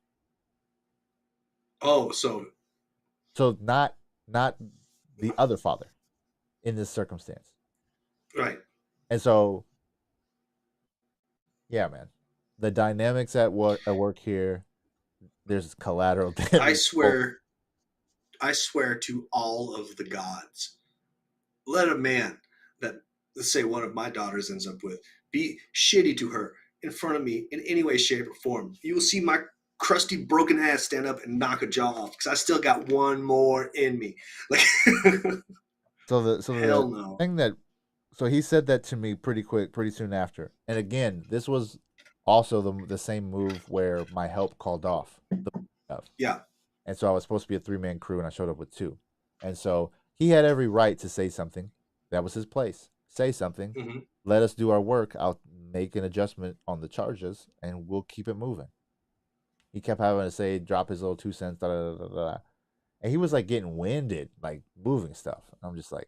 Speaker 1: Oh, so
Speaker 2: So not the other father in this circumstance.
Speaker 1: right.
Speaker 2: And so yeah, man. The dynamics at work here, there's collateral damage.
Speaker 1: I swear to all of the gods, let a man that, let's say, one of my daughters ends up with be shitty to her in front of me in any way, shape, or form. You will see my crusty, broken ass stand up and knock a jaw off because I still got one more in me. Like,
Speaker 2: So the
Speaker 1: hell no.
Speaker 2: thing that so he said that to me pretty quick, pretty soon after. And again, this was also the same move where my help called off the stuff.
Speaker 1: Yeah.
Speaker 2: And so I was supposed to be a 3-man crew, and I showed up with 2. And so he had every right to say something. That was his place. Say something.
Speaker 1: Hmm.
Speaker 2: Let us do our work. I'll make an adjustment on the charges, and we'll keep it moving. He kept having to say, drop his little 2 cents, da da da da da. And he was like getting winded, like moving stuff. And I'm just like,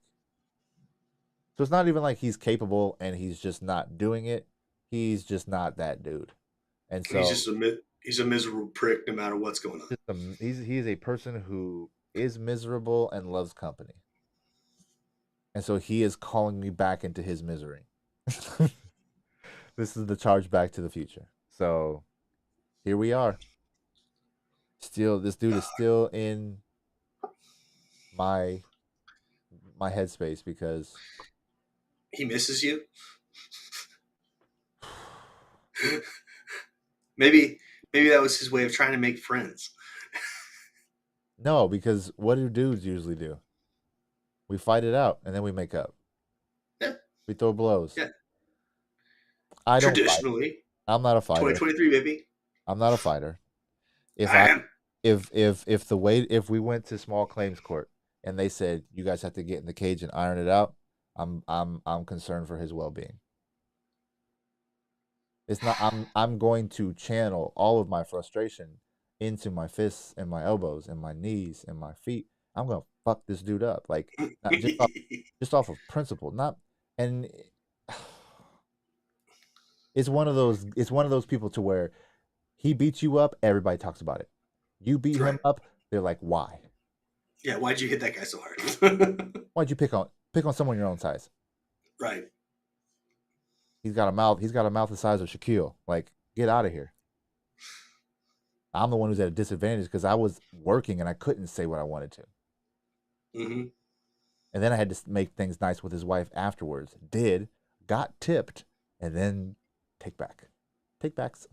Speaker 2: so it's not even like he's capable and he's just not doing it. He's just not that dude. And so
Speaker 1: He's a miserable prick no matter what's going on.
Speaker 2: he's a person who is miserable and loves company. And so he is calling me back into his misery. This is the charge back to the future. So here we are. Still, this dude is still in my headspace because
Speaker 1: He misses you. maybe that was his way of trying to make friends.
Speaker 2: no, because what do dudes usually do? We fight it out and then we make up.
Speaker 1: Yeah.
Speaker 2: We throw blows.
Speaker 1: Yeah.
Speaker 2: I don't fight.
Speaker 1: Traditionally,
Speaker 2: I'm not a fighter.
Speaker 1: 2023, baby.
Speaker 2: I'm not a fighter. If
Speaker 1: I am.
Speaker 2: if we went to small claims court and they said you guys have to get in the cage and iron it out, I'm concerned for his well-being. It's not I'm going to channel all of my frustration into my fists and my elbows and my knees and my feet. I'm gonna fuck this dude up, like not just off of principle, not and it's one of those people to where he beats you up, everybody talks about it. You beat him up, they're like, why?
Speaker 1: Yeah, why'd you hit that guy so hard?
Speaker 2: Why'd you pick on someone your own size?
Speaker 1: Right.
Speaker 2: He's got a mouth the size of Shaquille. Like, get out of here. I'm the one who's at a disadvantage because I was working and I couldn't say what I wanted to.
Speaker 1: Mm-hmm.
Speaker 2: And then I had to make things nice with his wife afterwards. Got tipped, and then takebacks.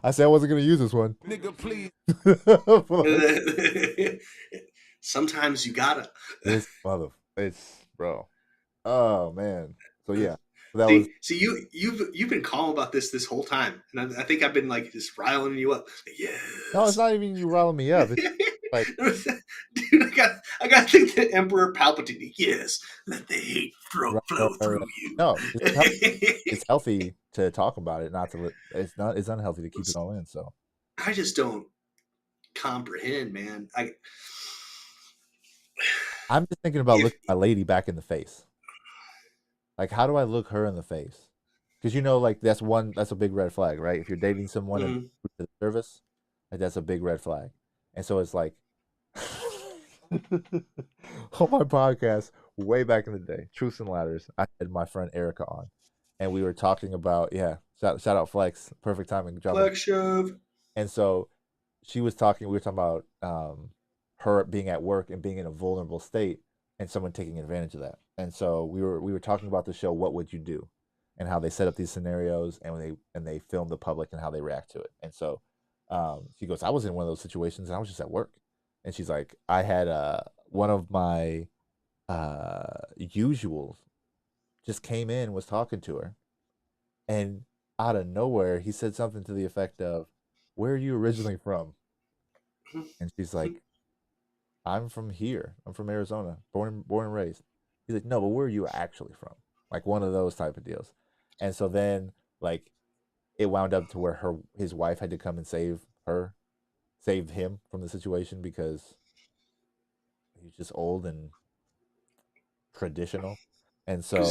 Speaker 2: I said I wasn't gonna use this one.
Speaker 4: Nigga, please.
Speaker 1: Sometimes you gotta.
Speaker 2: It's bro. Oh man. So yeah,
Speaker 1: you've been calm about this whole time, and I think I've been like just riling you up. Yes.
Speaker 2: No, it's not even you riling me up. It's like,
Speaker 1: dude, I got to think that Emperor Palpatine. Yes, let the hate flow through you.
Speaker 2: No, it's healthy to talk about it, not to. It's unhealthy to keep it all in. So
Speaker 1: I just don't comprehend, man.
Speaker 2: I'm just thinking about looking my lady back in the face. Like, how do I look her in the face? Because like that's a big red flag, right? If you're dating someone in the service, like that's a big red flag. And so it's like on my podcast way back in the day, Truths and Ladders, I had my friend Erica on, and we were talking about shout out Flex, perfect timing,
Speaker 1: Flex shove.
Speaker 2: And so we were talking about her being at work and being in a vulnerable state, and someone taking advantage of that. And so we were talking about the show What Would You Do, and how they set up these scenarios and they film the public and how they react to it. And so she goes, I was in one of those situations and I was just at work. And she's like, I had one of my usuals just came in, was talking to her, and out of nowhere he said something to the effect of, where are you originally from? And she's like, I'm from here. I'm from Arizona, born and raised. He's like, no, but where are you actually from? Like one of those type of deals. And so then like it wound up to where his wife had to come and save him from the situation because he's just old and traditional. And so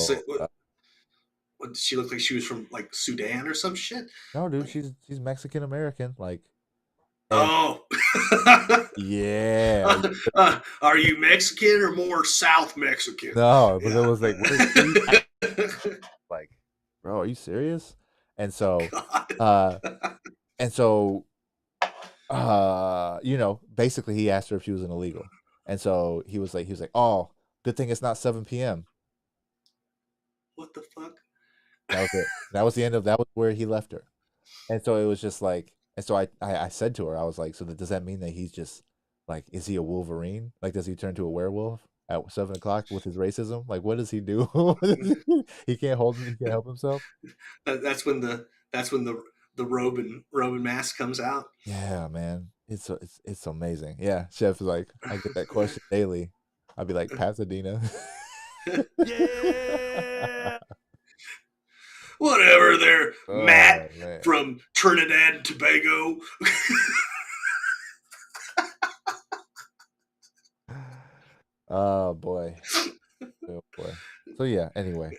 Speaker 1: what did she look like? She was from like Sudan or some shit?
Speaker 2: No, dude, she's Mexican American. Like,
Speaker 1: oh.
Speaker 2: Yeah.
Speaker 1: Are you Mexican or more South Mexican?
Speaker 2: No, but it was like, like, bro, are you serious? And so, basically he asked her if she was an illegal. And so he was like, oh, good thing it's not 7 p.m.
Speaker 1: What the fuck?
Speaker 2: That was it. That was where he left her. And so it was just like, and so I said to her, I was like, so does that mean that he's just like, is he a Wolverine? Like, does he turn to a werewolf? at 7 o'clock with his racism. Like, what does he do? He can't hold him. He can't help himself.
Speaker 1: That's when the robe and mask comes out.
Speaker 2: Yeah, man, it's amazing. Yeah, chef is like, I get that question daily. I'd be like, Pasadena.
Speaker 4: Yeah.
Speaker 1: Whatever, there, Matt
Speaker 2: Oh man.
Speaker 1: from Trinidad and Tobago.
Speaker 2: Oh boy. Oh boy. So yeah. Anyway,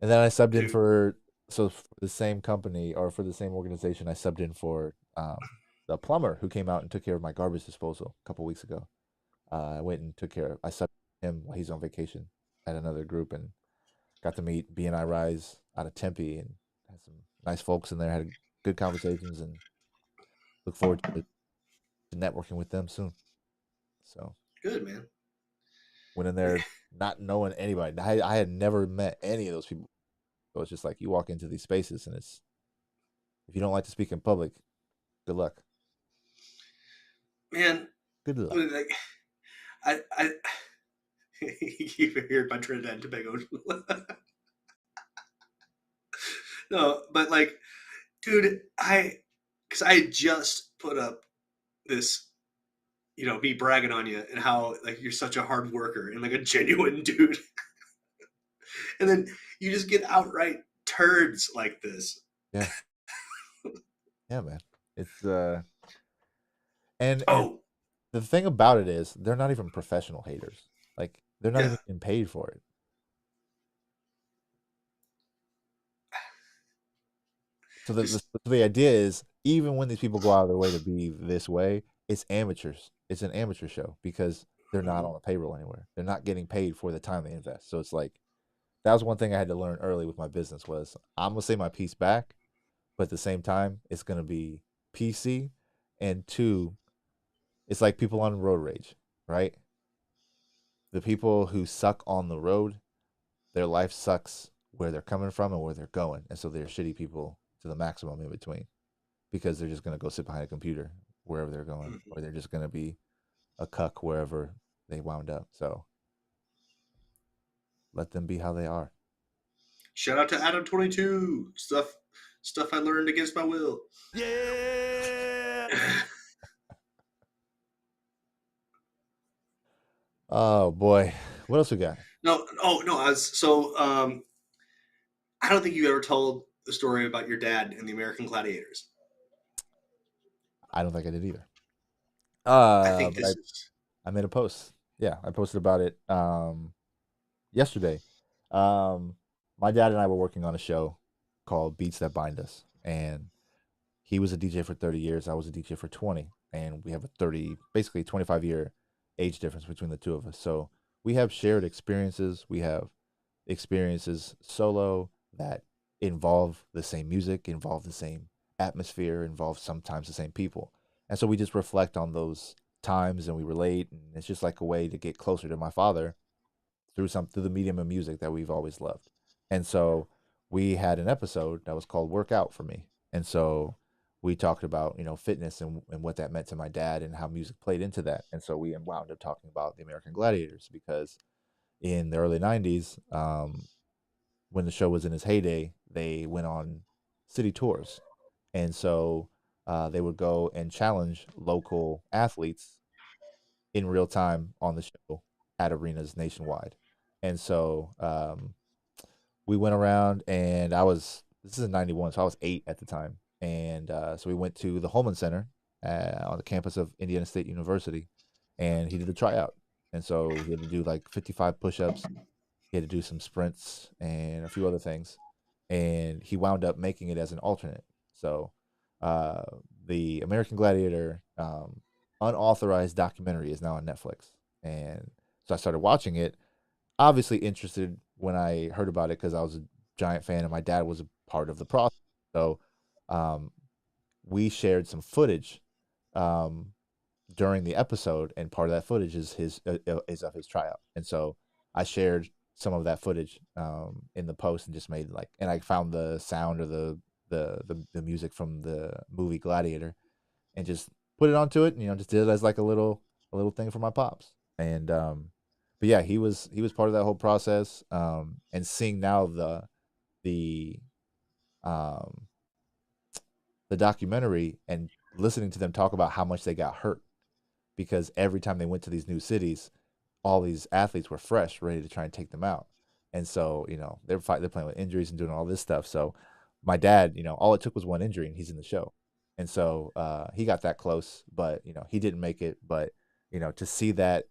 Speaker 2: and then I subbed in
Speaker 1: Dude,
Speaker 2: for for the same company or for the same organization. I subbed in for the plumber who came out and took care of my garbage disposal a couple weeks ago. I went and took care of. I subbed him while he's on vacation at another group and got to meet BNI Rise out of Tempe and had some nice folks in there. Had good conversations and look forward to networking with them soon. So
Speaker 1: good man.
Speaker 2: went in there not knowing anybody. I had never met any of those people. So it's just like you walk into these spaces and it's if you don't like to speak in public, good luck.
Speaker 1: Man,
Speaker 2: Good luck.
Speaker 1: like, I you heard my Trinidad and Tobago. No, but like, dude, because I had just put up this, me bragging on you and how like you're such a hard worker and like a genuine dude, and then you just get outright turds like this.
Speaker 2: Yeah. Yeah, man. It's and
Speaker 1: Oh,
Speaker 2: the thing about it is they're not even professional haters. Like they're not
Speaker 1: yeah,
Speaker 2: even getting paid for it. So the idea is even when these people go out of their way to be this way, it's amateurs. It's an amateur show because they're not on a payroll anywhere. They're not getting paid for the time they invest. So it's like that was one thing I had to learn early with my business was I'm gonna say my piece back, but at the same time it's gonna be PC and two, it's like people on road rage, right? The people who suck on the road, their life sucks where they're coming from and where they're going. And so they're shitty people to the maximum in between because they're just going to go sit behind a computer wherever they're going, or they're just going to be a cuck wherever they wound up. So let them be how they are.
Speaker 1: shout out to Adam 22 stuff I learned against my will.
Speaker 4: Yeah.
Speaker 2: Oh boy. What else we got?
Speaker 1: No, oh no, I don't think you ever told the story about your dad and the American Gladiators.
Speaker 2: I don't think I did either.
Speaker 1: I think
Speaker 2: But
Speaker 1: this is
Speaker 2: I made a post. Yeah, I posted about it yesterday. My dad and I were working on a show called Beats That Bind Us, and he was a DJ for 30 years. I was a DJ for 20, and we have a basically 25-year age difference between the two of us. So we have shared experiences. We have experiences solo that involve the same music, involve the same atmosphere, involve sometimes the same people. And so we just reflect on those times and we relate. And it's just like a way to get closer to my father through the medium of music that we've always loved. And so we had an episode that was called Workout for Me. And so we talked about, fitness and what that meant to my dad and how music played into that. And so we wound up talking about the American Gladiators because in the early 90s, when the show was in its heyday, they went on city tours. And so they would go and challenge local athletes in real time on the show at arenas nationwide. And so we went around and this is in 91, so I was 8 at the time. And so we went to the Holman Center on the campus of Indiana State University and he did the tryout. And so he had to do like 55 push-ups. He had to do some sprints and a few other things. And he wound up making it as an alternate. So the American Gladiator unauthorized documentary is now on Netflix. And so I started watching it, obviously interested when I heard about it because I was a giant fan and my dad was a part of the process. So we shared some footage during the episode, and part of that footage is is of his tryout. And so I shared some of that footage in the post and just made and I found the sound of the music from the movie Gladiator and just put it onto it and just did it as like a little thing for my pops. And but yeah, he was part of that whole process. And seeing now the um the documentary and listening to them talk about how much they got hurt because every time they went to these new cities, all these athletes were fresh, ready to try and take them out. And so, they're playing with injuries and doing all this stuff. So my dad, all it took was one injury and he's in the show. And so he got that close, but he didn't make it. But to see that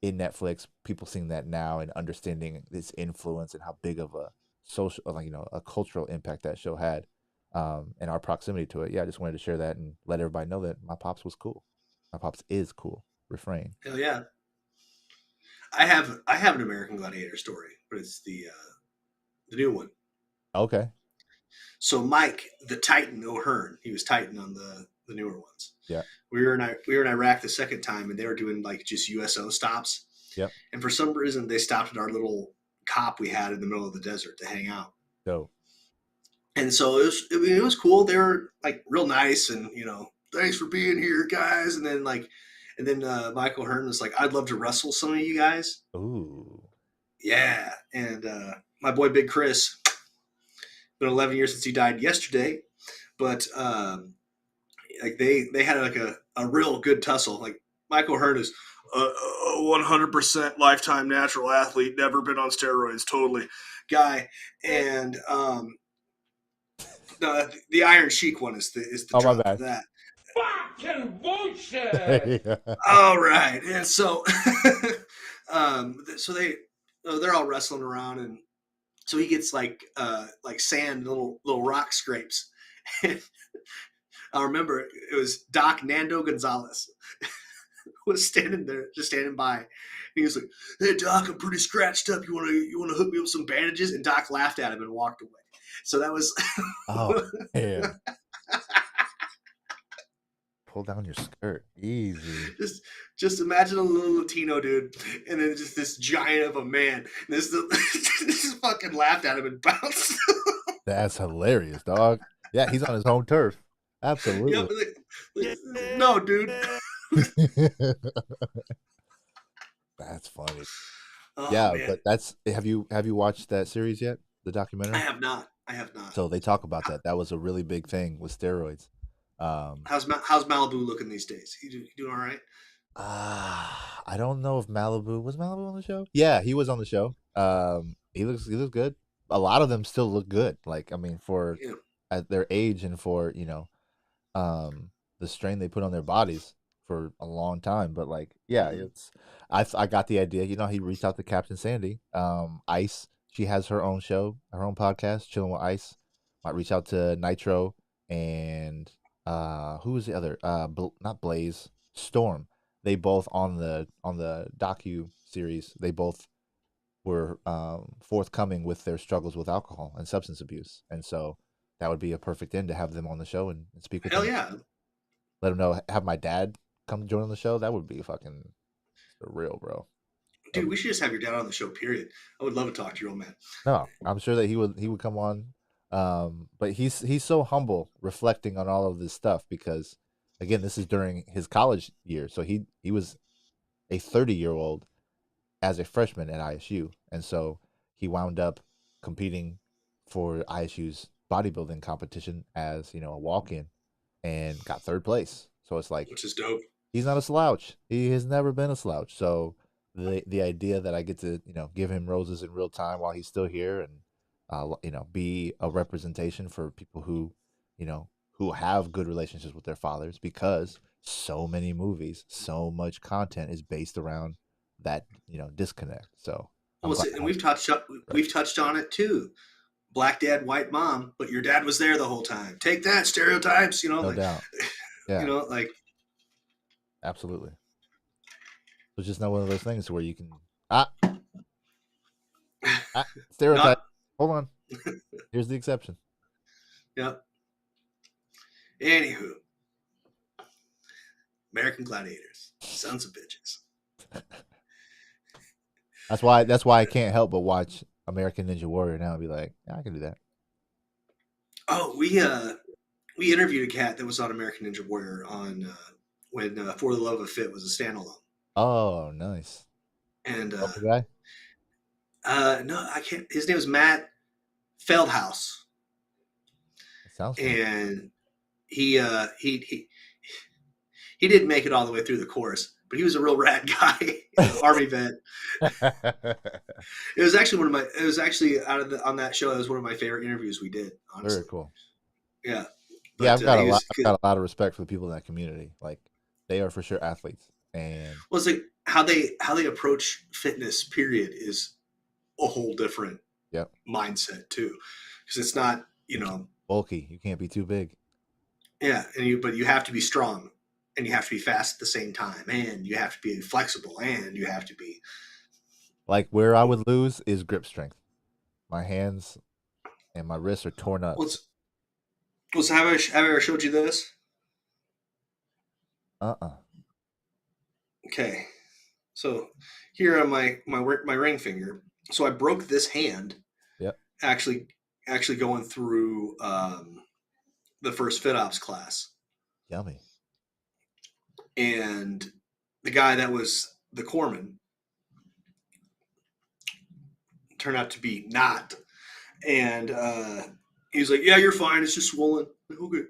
Speaker 2: in Netflix, people seeing that now and understanding its influence and how big of a social, like a cultural impact that show had, and our proximity to it. Yeah, I just wanted to share that and let everybody know that my pops was cool. My pops is cool. Refrain.
Speaker 1: Hell yeah. I have an American Gladiator story, but it's the new one.
Speaker 2: Okay.
Speaker 1: So Mike, the Titan O'Hearn, he was Titan on the newer ones.
Speaker 2: Yeah.
Speaker 1: We were in Iraq the second time, and they were doing like just USO stops.
Speaker 2: Yep.
Speaker 1: And for some reason, they stopped at our little cop we had in the middle of the desert to hang out.
Speaker 2: Dope.
Speaker 1: And so it was cool. They were like real nice, and thanks for being here, guys. And then Michael Hearn was like, I'd love to wrestle some of you guys.
Speaker 2: Ooh.
Speaker 1: Yeah. And my boy Big Chris, been 11 years since he died yesterday, but like they had like a real good tussle. Like Michael Hearn is a 100% lifetime natural athlete, never been on steroids, totally guy. And no, the Iron Sheik one is the
Speaker 2: My
Speaker 1: drop
Speaker 2: bad.
Speaker 1: for that.
Speaker 4: Fucking bullshit!
Speaker 1: All right, and so so they're all wrestling around, and so he gets like sand, little rock scrapes. I remember it was Doc Nando Gonzalez was standing there, just standing by. And he was like, "Hey Doc, I'm pretty scratched up. You wanna hook me up with some bandages?" And Doc laughed at him and walked away. So that was
Speaker 2: Oh, man. Pull down your skirt. Easy.
Speaker 1: just imagine a little Latino dude, and then just this giant of a man. This fucking laughed at him and bounced.
Speaker 2: That's hilarious, dog. Yeah, he's on his home turf. Absolutely.
Speaker 1: Yeah, no, dude.
Speaker 2: That's funny.
Speaker 1: Oh,
Speaker 2: yeah,
Speaker 1: man.
Speaker 2: but that's have you watched that series yet? The documentary?
Speaker 1: I have not.
Speaker 2: So they talk about that. That was a really big thing with steroids.
Speaker 1: How's Malibu looking these days? You doing all right?
Speaker 2: I don't know if was Malibu on the show? Yeah, he was on the show. He looks good. A lot of them still look good. Like, I mean, for at their age and for, the strain they put on their bodies for a long time. But like, yeah, it's I got the idea. He reached out to Captain Sandy. Ice, she has her own show, her own podcast, Chilling with Ice. Might reach out to Nitro and who was the other? Not Blaze, Storm. They both on the docu series. They both were forthcoming with their struggles with alcohol and substance abuse, and so that would be a perfect end to have them on the show and speak with them.
Speaker 1: Hell yeah!
Speaker 2: Let them know. Have my dad come join on the show. That would be fucking real, bro.
Speaker 1: Dude, we should just have your dad on the show. Period. I would love to talk to your old man.
Speaker 2: No, I'm sure that he would come on. But he's so humble, reflecting on all of this stuff because, again, this is during his college year, so he was a 30-year-old as a freshman at ISU, and so he wound up competing for ISU's bodybuilding competition as a walk-in, and got third place. So it's like,
Speaker 1: which is dope.
Speaker 2: He's not a slouch. He has never been a slouch. So the idea that I get to give him roses in real time while he's still here and be a representation for people who who have good relationships with their fathers, because so many movies, so much content is based around that disconnect. So
Speaker 1: and we've touched on it too. Black dad, white mom, but your dad was there the whole time. Take that, stereotypes.
Speaker 2: No doubt. Yeah.
Speaker 1: Absolutely.
Speaker 2: So it's just not one of those things where you can stereotype. Hold on. Here's the exception.
Speaker 1: Yep. Anywho, American Gladiators, sons of bitches.
Speaker 2: That's why I can't help but watch American Ninja Warrior now and be like, yeah, I can do that.
Speaker 1: Oh, we interviewed a cat that was on American Ninja Warrior on when For the Love of Fit was a standalone.
Speaker 2: Oh, nice.
Speaker 1: And
Speaker 2: Local guy?
Speaker 1: no, I can't. His name is Matt Feldhaus,
Speaker 2: That sounds familiar.
Speaker 1: and he uh, he he he didn't make it all the way through the course, but he was a real rad guy, Army vet. It was actually one of my. It was actually on that show. It was one of my favorite interviews we did. Honestly,
Speaker 2: Very cool.
Speaker 1: yeah.
Speaker 2: Yeah,
Speaker 1: But he was.
Speaker 2: I've got a lot of respect for the people in that community. Like, they are for sure athletes, and
Speaker 1: Well, it's like how they approach fitness. Period is a whole different
Speaker 2: yep,
Speaker 1: mindset too, because it's not
Speaker 2: bulky. You can't be too big.
Speaker 1: yeah, but you have to be strong, and you have to be fast at the same time, and you have to be flexible, and you have to be.
Speaker 2: Like, where I would lose is grip strength. My hands and my wrists are torn up.
Speaker 1: So have I ever showed you this? Okay, so here on my ring finger. So I broke this hand.
Speaker 2: Yep.
Speaker 1: Actually going through the first FitOps class.
Speaker 2: Yummy.
Speaker 1: And the guy that was the corpsman turned out to be not. And he was like, "Yeah, you're fine. It's just swollen." Like, okay.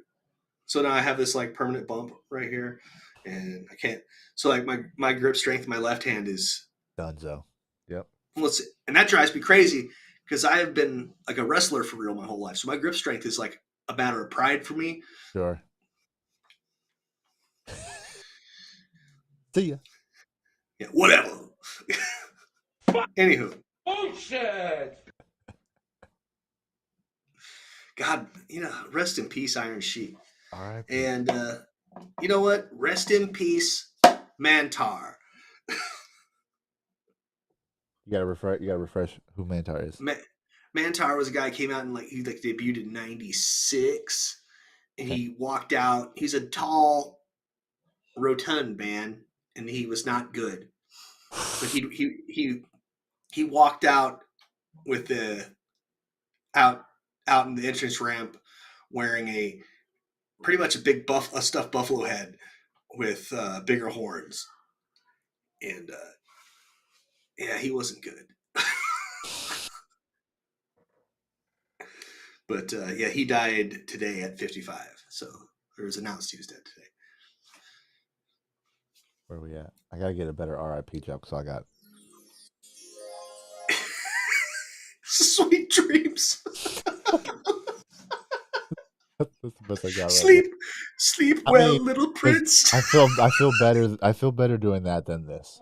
Speaker 1: So now I have this like permanent bump right here, and I can't. So like my grip strength in my left hand is
Speaker 2: Dunzo. Yep.
Speaker 1: And that drives me crazy because I have been like a wrestler for real my whole life. So my grip strength is like a matter of pride for me.
Speaker 2: Sure. See ya.
Speaker 1: Yeah, whatever. Anywho.
Speaker 4: Bullshit!
Speaker 1: God, rest in peace, Iron Sheik.
Speaker 2: All right.
Speaker 1: And you know what? Rest in peace, Mantar.
Speaker 2: You gotta refresh who Mantar is.
Speaker 1: Mantar was a guy who came out and he debuted in '96, and he walked out. He's a tall, rotund man, and he was not good. But he walked out with out in the entrance ramp wearing pretty much a stuffed buffalo head with bigger horns, and yeah, he wasn't good. But yeah, he died today at 55. So it was announced he was dead today.
Speaker 2: Where are we at? I gotta get a better RIP joke, so I got
Speaker 1: Sweet dreams.
Speaker 2: that's the best I got.
Speaker 1: Sleep well, little prince.
Speaker 2: I feel better. I feel better doing that than this.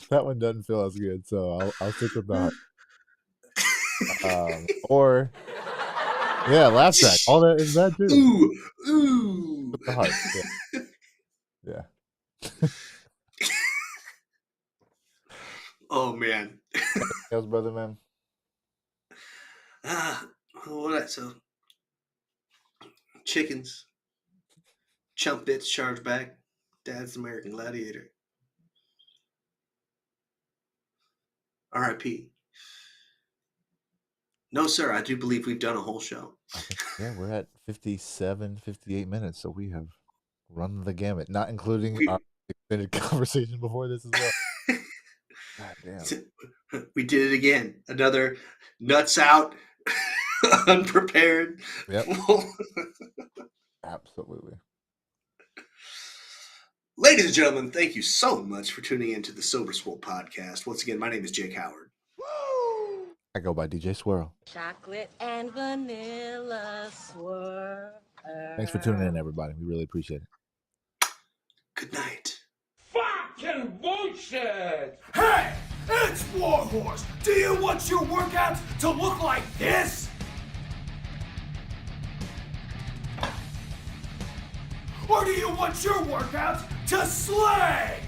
Speaker 2: That one doesn't feel as good, so I'll stick with that. Or yeah, laugh track. All that is bad too.
Speaker 1: Ooh.
Speaker 2: With the heart. Yeah.
Speaker 1: Oh man.
Speaker 2: How's brother, man?
Speaker 1: So chickens, chump bits, Chargeback, Dad's American Gladiator. R.I.P. No, sir, I do believe we've done a whole show.
Speaker 2: Yeah, we're at 57, 58 minutes, so we have run the gamut, not including our extended conversation before this as well. God damn.
Speaker 1: We did it again. Another nuts out, unprepared.
Speaker 2: Yep. Absolutely.
Speaker 1: Ladies and gentlemen, thank you so much for tuning into the Sober Swole podcast. Once again, my name is Jake Howard.
Speaker 2: I go by DJ Swirl.
Speaker 3: Chocolate and vanilla swirl.
Speaker 2: Thanks for tuning in, everybody. We really appreciate it.
Speaker 1: Good night.
Speaker 4: Fucking bullshit! Hey, it's Warhorse. Do you want your workouts to look like this? Or do you want your workouts to slay?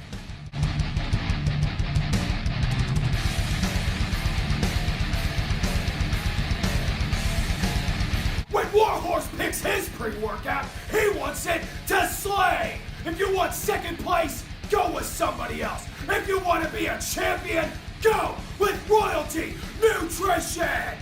Speaker 4: When Warhorse picks his pre-workout, he wants it to slay. If you want second place, go with somebody else. If you want to be a champion, go with Royalty Nutrition.